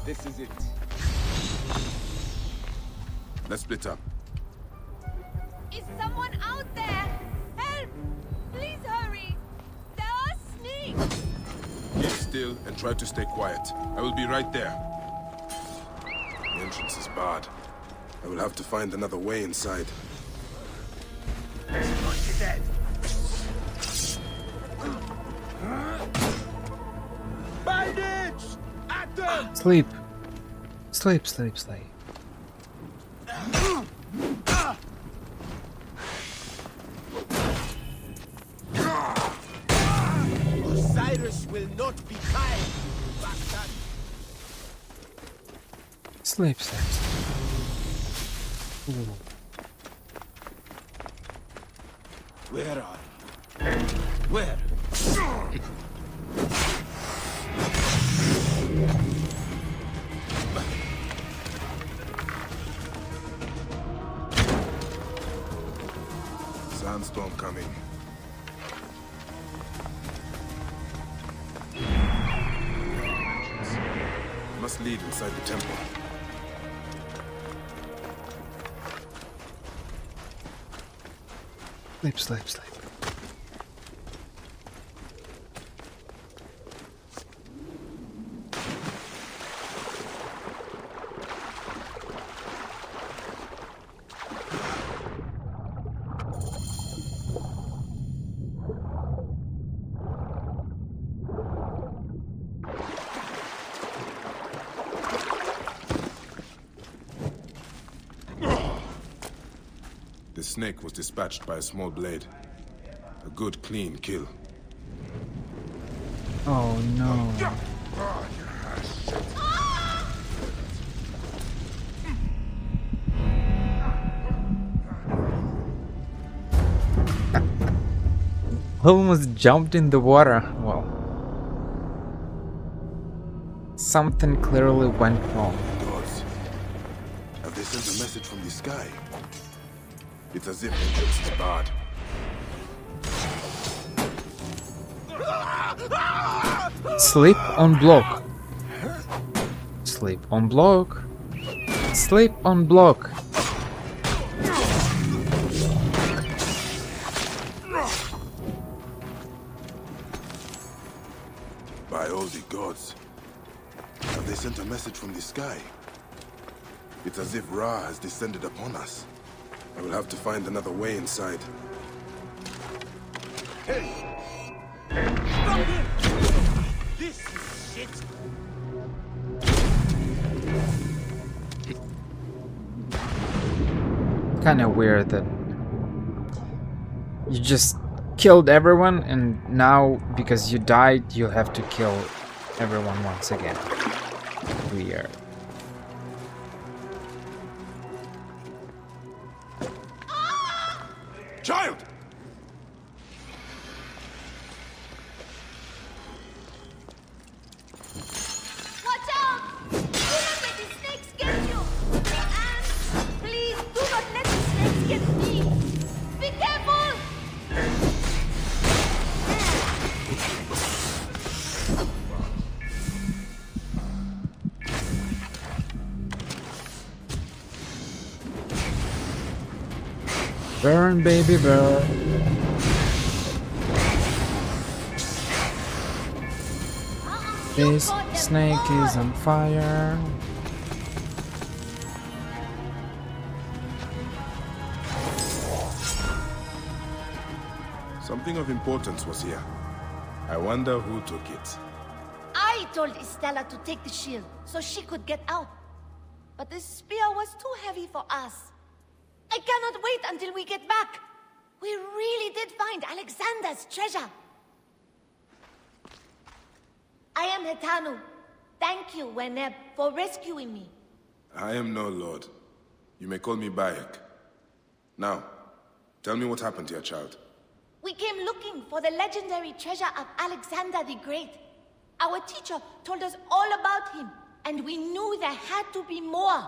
This is it. Let's split up. Is someone out there? Help! Please hurry! There are snakes! Keep still and try to stay quiet. I will be right there. The entrance is barred. I will have to find another way inside. Dead. Bandits! At them! Sleep. Sleep, sleep, sleep. Osiris will not be kind. Bastard. Sleep, sleep, sleep. Ooh. Where are you? Where? Sandstorm coming. Must lead inside the temple. Sleep, sleep, sleep. The snake was dispatched by a small blade. A good, clean kill. Oh no. Almost jumped in the water. Well, something clearly went wrong. Gods, have they sent a message from the sky? It's as if entrance is barred. Sleep on block. Sleep on block. Sleep on block. By all the gods, have they sent a message from the sky? It's as if Ra has descended upon us. I will have to find another way inside. This is shit. Kinda weird that you just killed everyone and now because you died you have to kill everyone once again. Weird. Child! Watch out! Do not let the snakes get you! And please do not let the snakes get me! Be careful! Burn, baby, burn. This snake is on fire. Something of importance was here. I wonder who took it. I told Estella to take the shield so she could get out. But the spear was too heavy for us. I cannot wait until we get back. We really did find Alexander's treasure. I am Hetanu. Thank you, Weneb, for rescuing me. I am no lord. You may call me Bayek. Now, tell me what happened to your child. We came looking for the legendary treasure of Alexander the Great. Our teacher told us all about him, and we knew there had to be more.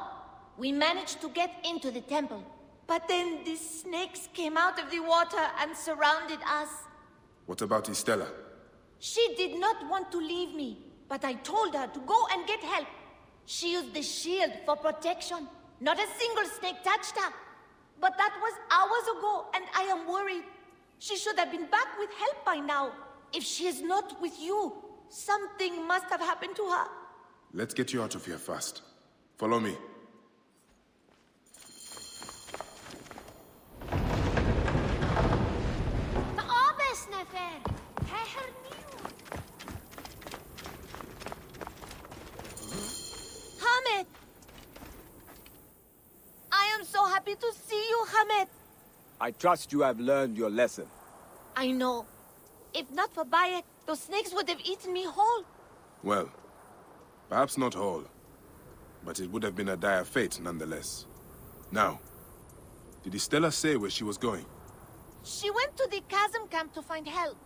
We managed to get into the temple. But then the snakes came out of the water and surrounded us. What about Estella? She did not want to leave me, but I told her to go and get help. She used the shield for protection. Not a single snake touched her. But that was hours ago, and I am worried. She should have been back with help by now. If she is not with you, something must have happened to her. Let's get you out of here fast. Follow me. Hamid! I am so happy to see you, Hamid. I trust you have learned your lesson. I know. If not for Bayek, those snakes would have eaten me whole. Well, perhaps not whole, but it would have been a dire fate nonetheless. Now, did Estella say where she was going? She went to the chasm camp to find help.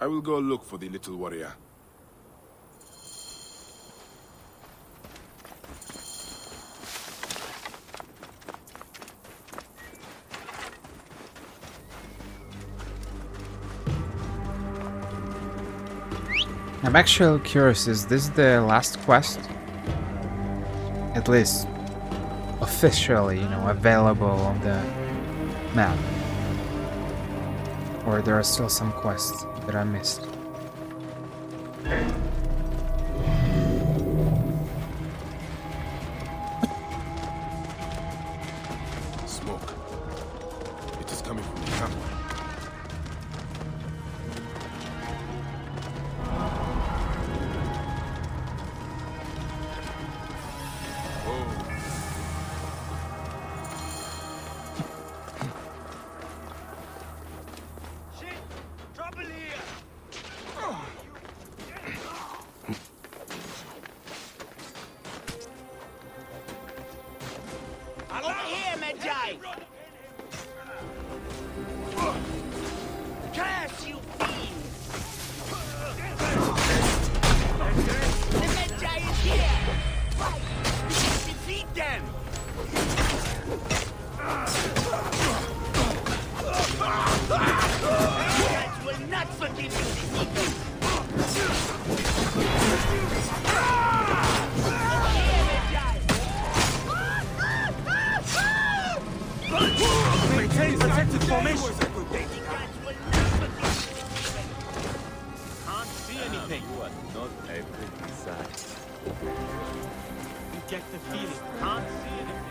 I will go look for the little warrior. I'm actually curious, is this the last quest? At least officially, you know, available on the map. Or there are still some quests that I missed. Smoke. It is coming from the camp.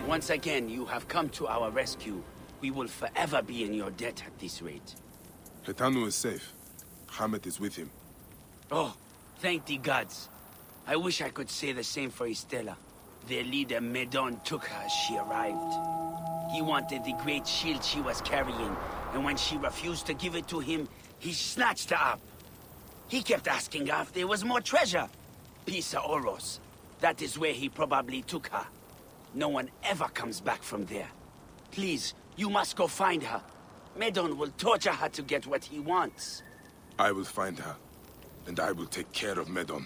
Once again, you have come to our rescue. We will forever be in your debt at this rate. Hetanu is safe. Hamet is with him. Oh, thank the gods. I wish I could say the same for Estella. Their leader, Medon, took her as she arrived. He wanted the great shield she was carrying, and when she refused to give it to him, he snatched her up. He kept asking her if there was more treasure. Pisa Oros. That is where he probably took her. No one ever comes back from there. Please, you must go find her. Medon will torture her to get what he wants. I will find her, and I will take care of Medon.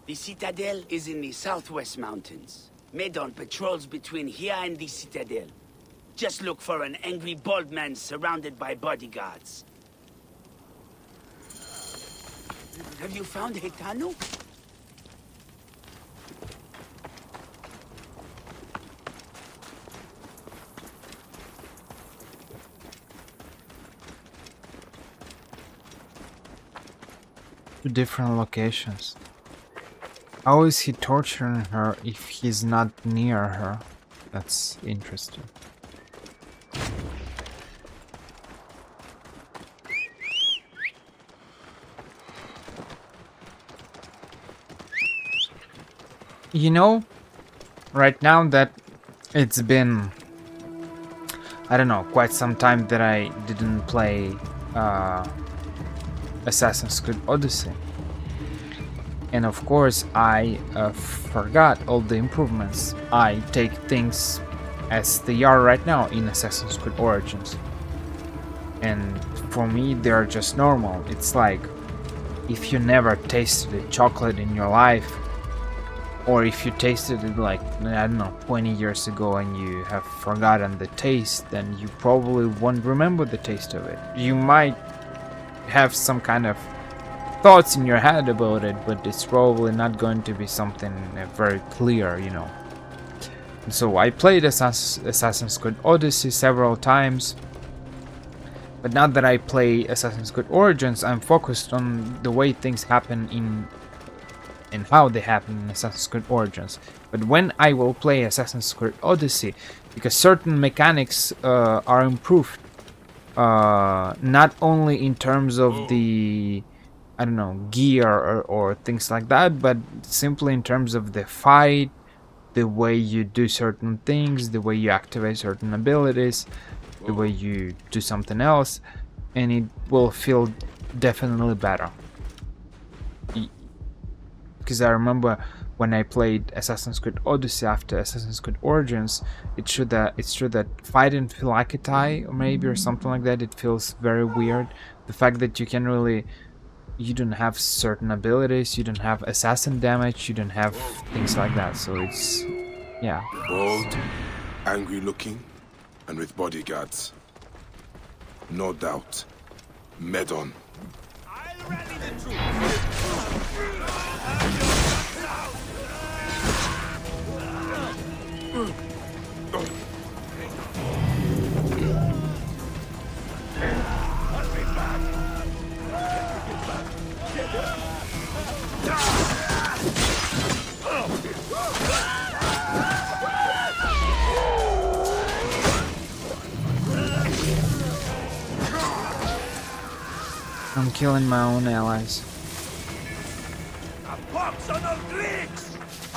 The citadel is in the southwest mountains. Medon patrols between here and the citadel. Just look for an angry bald man surrounded by bodyguards. Have you found Hetanu? To different locations. How is he torturing her if he's not near her? That's interesting. You know, right now that it's been, I don't know, quite some time that I didn't play Assassin's Creed Odyssey. And of course, I forgot all the improvements. I take things as they are right now in Assassin's Creed Origins. And for me, they're just normal. It's like, if you never tasted a chocolate in your life, or if you tasted it like, I don't know, 20 years ago and you have forgotten the taste, then you probably won't remember the taste of it. You might have some kind of thoughts in your head about it, but it's probably not going to be something very clear, you know. And so I played Assassin's Creed Odyssey several times, but now that I play Assassin's Creed Origins, I'm focused on the way things happen and how they happen in Assassin's Creed Origins. But when I will play Assassin's Creed Odyssey, because certain mechanics are improved, not only in terms of the, I don't know, gear or things like that, but simply in terms of the fight, the way you do certain things, the way you activate certain abilities, the way you do something else, and it will feel definitely better. Because I remember when I played Assassin's Creed Odyssey after Assassin's Creed Origins, it's true that fight didn't feel like a tie, or maybe, or something like that. It feels very weird. The fact that you don't have certain abilities, you don't have assassin damage, you don't have things like that. So it's, yeah. Bold, angry looking, and with bodyguards. No doubt. Medon. I'll rally the troops. I'm killing my own allies.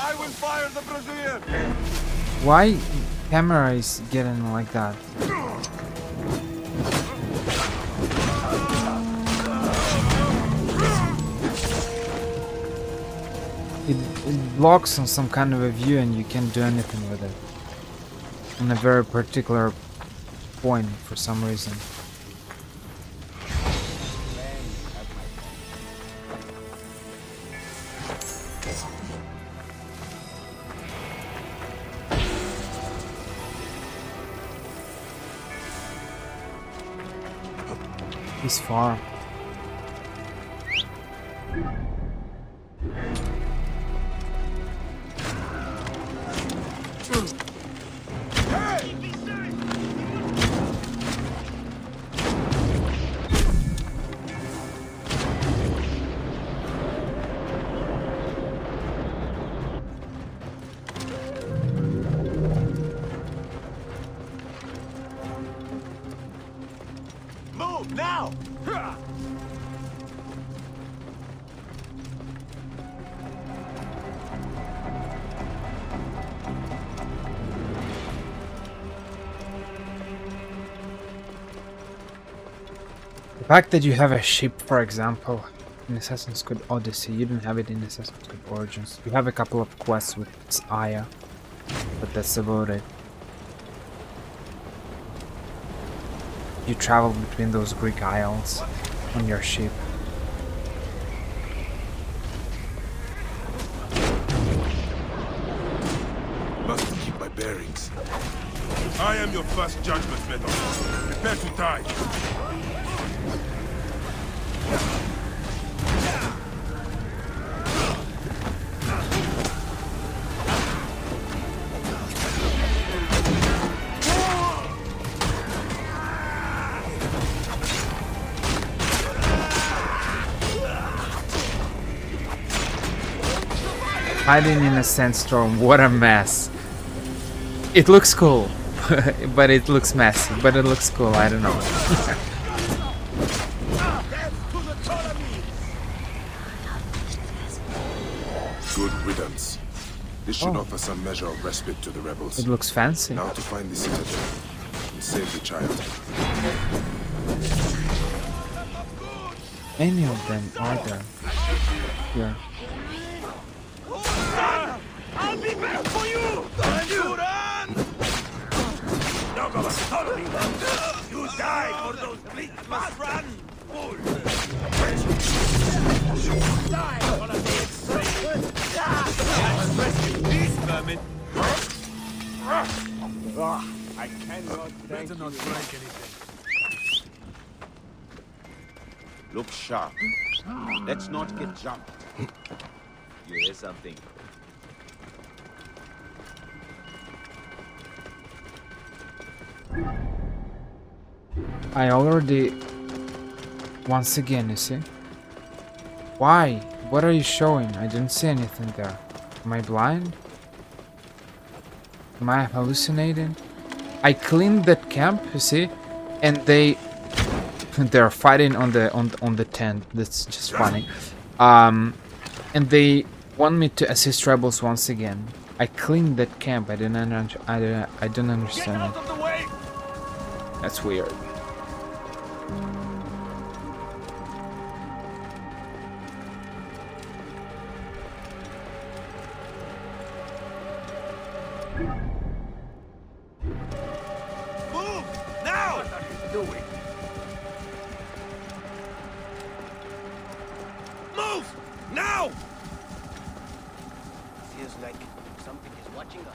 I will fire the Brazilian. Why camera is getting like that? It blocks on some kind of a view and you can't do anything with it. On a very particular point for some reason. He's far. The fact that you have a ship, for example, in Assassin's Creed Odyssey, you don't have it in Assassin's Creed Origins. You have a couple of quests with Aya, but that's about it. You travel between those Greek isles on your ship. Must keep my bearings. I am your first judgment, Medon. Prepare to die. Hiding in a sandstorm, what a mess. It looks cool, but it looks messy, but it looks cool, I don't know. Good riddance. This should offer some measure of respite to the rebels. It looks fancy. Now to find the citadel and save the child. Any of them are there. Here. I'll be back for you! Don't you run! Dog of a story! You die for those fleets must run! Fool! Die for a dead slave! Rescue these vermin! I cannot thank Better not you. break anything. Look sharp. Let's not get jumped. You hear something? I already... Once again, you see? Why? What are you showing? I didn't see anything there. Am I blind? Am I hallucinating? I cleaned that camp, you see? And they're fighting on the tent. That's just funny. And they want me to assist rebels once again. I cleaned that camp. I didn't understand it. That's weird. Move! Now! What are you doing? Move! Now! Feels like something is watching us.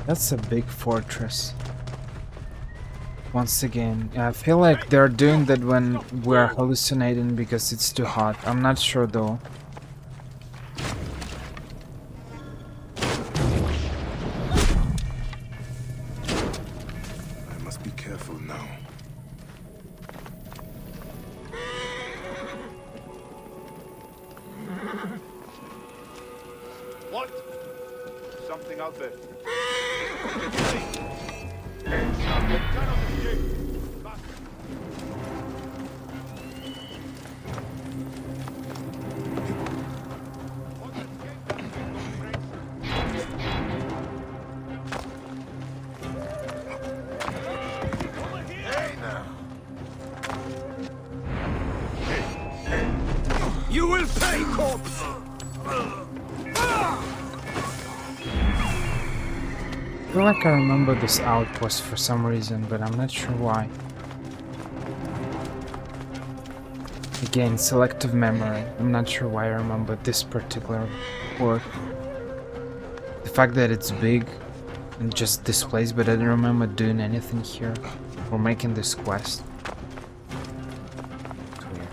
That's a big fortress. Once again, I feel like they're doing that when we're hallucinating because it's too hot. I'm not sure though. I must be careful now. What? Something out there. You will pay, corpse! I feel like I remember this outpost for some reason, but I'm not sure why. Again, selective memory. I'm not sure why I remember this particular port. The fact that it's big and just this place, but I don't remember doing anything here or making this quest. It's weird.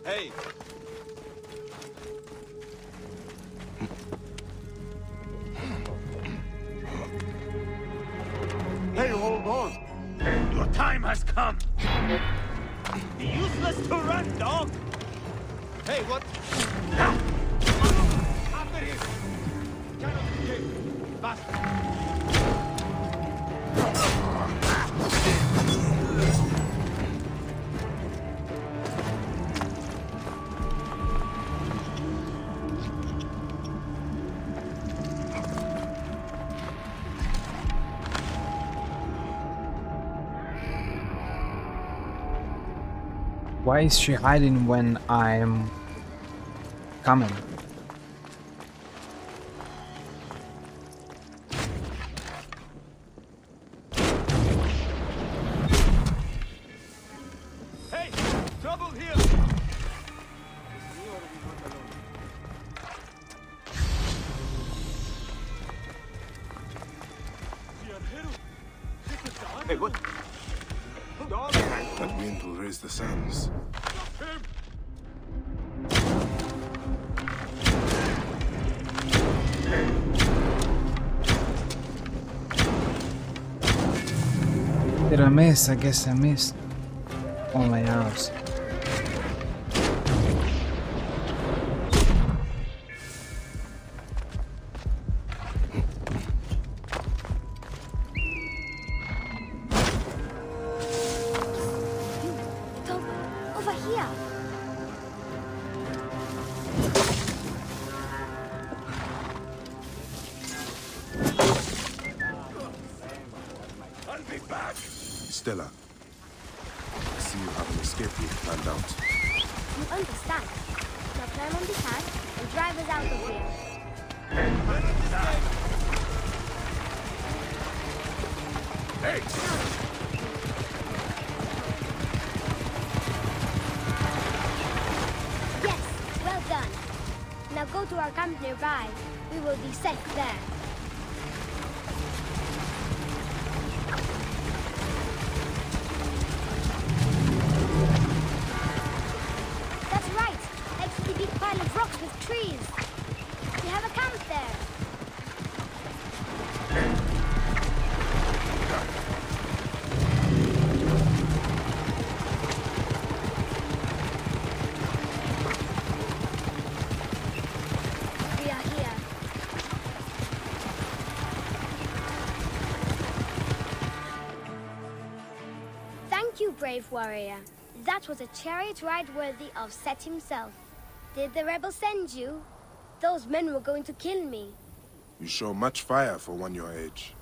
Hey! Hey, hold on! Your time has come! Useless to run, dog! Hey, what? After him! Cannot escape! Faster! Why is she hiding when I'm coming? Hey! Trouble here! Hey, what? Dog! That wind will raise the sands. Did I miss? I guess I missed all my arrows. Go over here. I'll be back! Stella, I see you have an escape route planned out. You understand. Now climb on this hat and drive us out of here. Hey! Yes, well done. Now go to our camp nearby. We will be safe there. That's right. Next to the big pile of rocks with trees. We have a camp there. We are here. Thank you, brave warrior. That was a chariot ride worthy of Set himself. Did the rebels send you? Those men were going to kill me. You show much fire for one your age.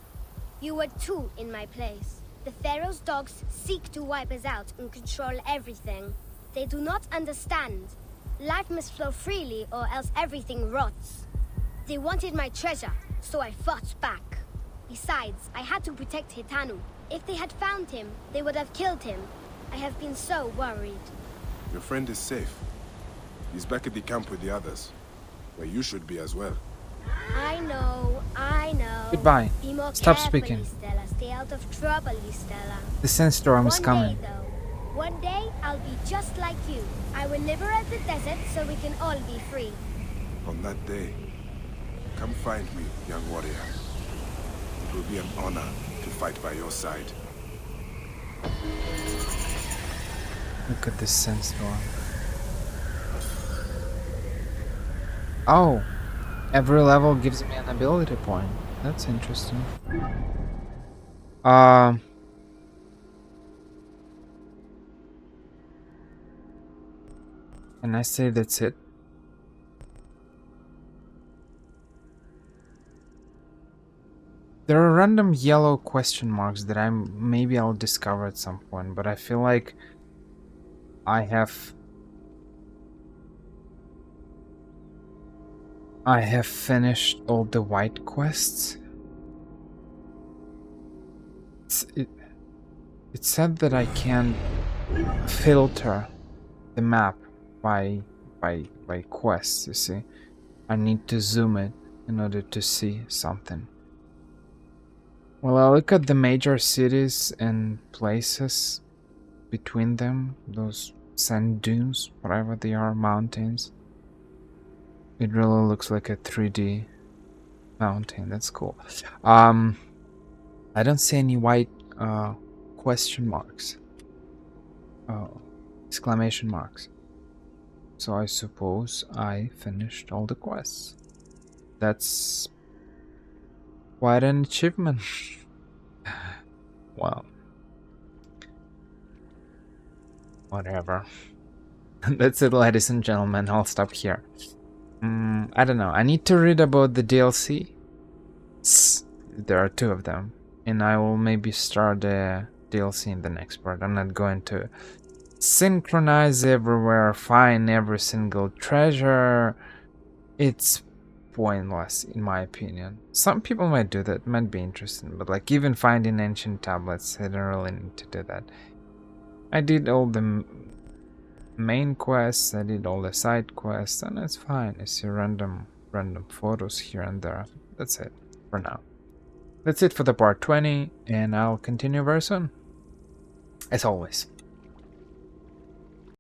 You were two in my place. The Pharaoh's dogs seek to wipe us out and control everything. They do not understand. Life must flow freely or else everything rots. They wanted my treasure, so I fought back. Besides, I had to protect Hitanu. If they had found him, they would have killed him. I have been so worried. Your friend is safe. He's back at the camp with the others, where you should be as well. I know, I know. Goodbye. Be more Stop careful, speaking. Stella. Stay out of trouble, Stella. The sandstorm is One coming. day, though. One day, I'll be just like you. I will liberate the desert so we can all be free. On that day, come find me, young warrior. It will be an honor to fight by your side. Look at this sandstorm. Oh, every level gives me an ability point. That's interesting. And I say that's it. There are random yellow question marks that maybe I'll discover at some point, but I feel like I have finished all the white quests. It said that I can filter the map by quests, you see. I need to zoom it in order to see something. Well, I look at the major cities and places between them, those sand dunes, whatever they are, mountains. It really looks like a 3D mountain. That's cool. I don't see any white question marks. Exclamation marks. So I suppose I finished all the quests. That's quite an achievement. Well, whatever. That's it, ladies and gentlemen. I'll stop here. I don't know. I need to read about the DLC. There are 2 of them. And I will maybe start the DLC in the next part. I'm not going to synchronize everywhere, find every single treasure. It's pointless, in my opinion. Some people might do that, might be interesting, but like even finding ancient tablets, I don't really need to do that. I did all the main quests, I did all the side quests, and it's fine. I see random photos here and there. That's it for now. That's it for the part 20, and I'll continue very soon. As always.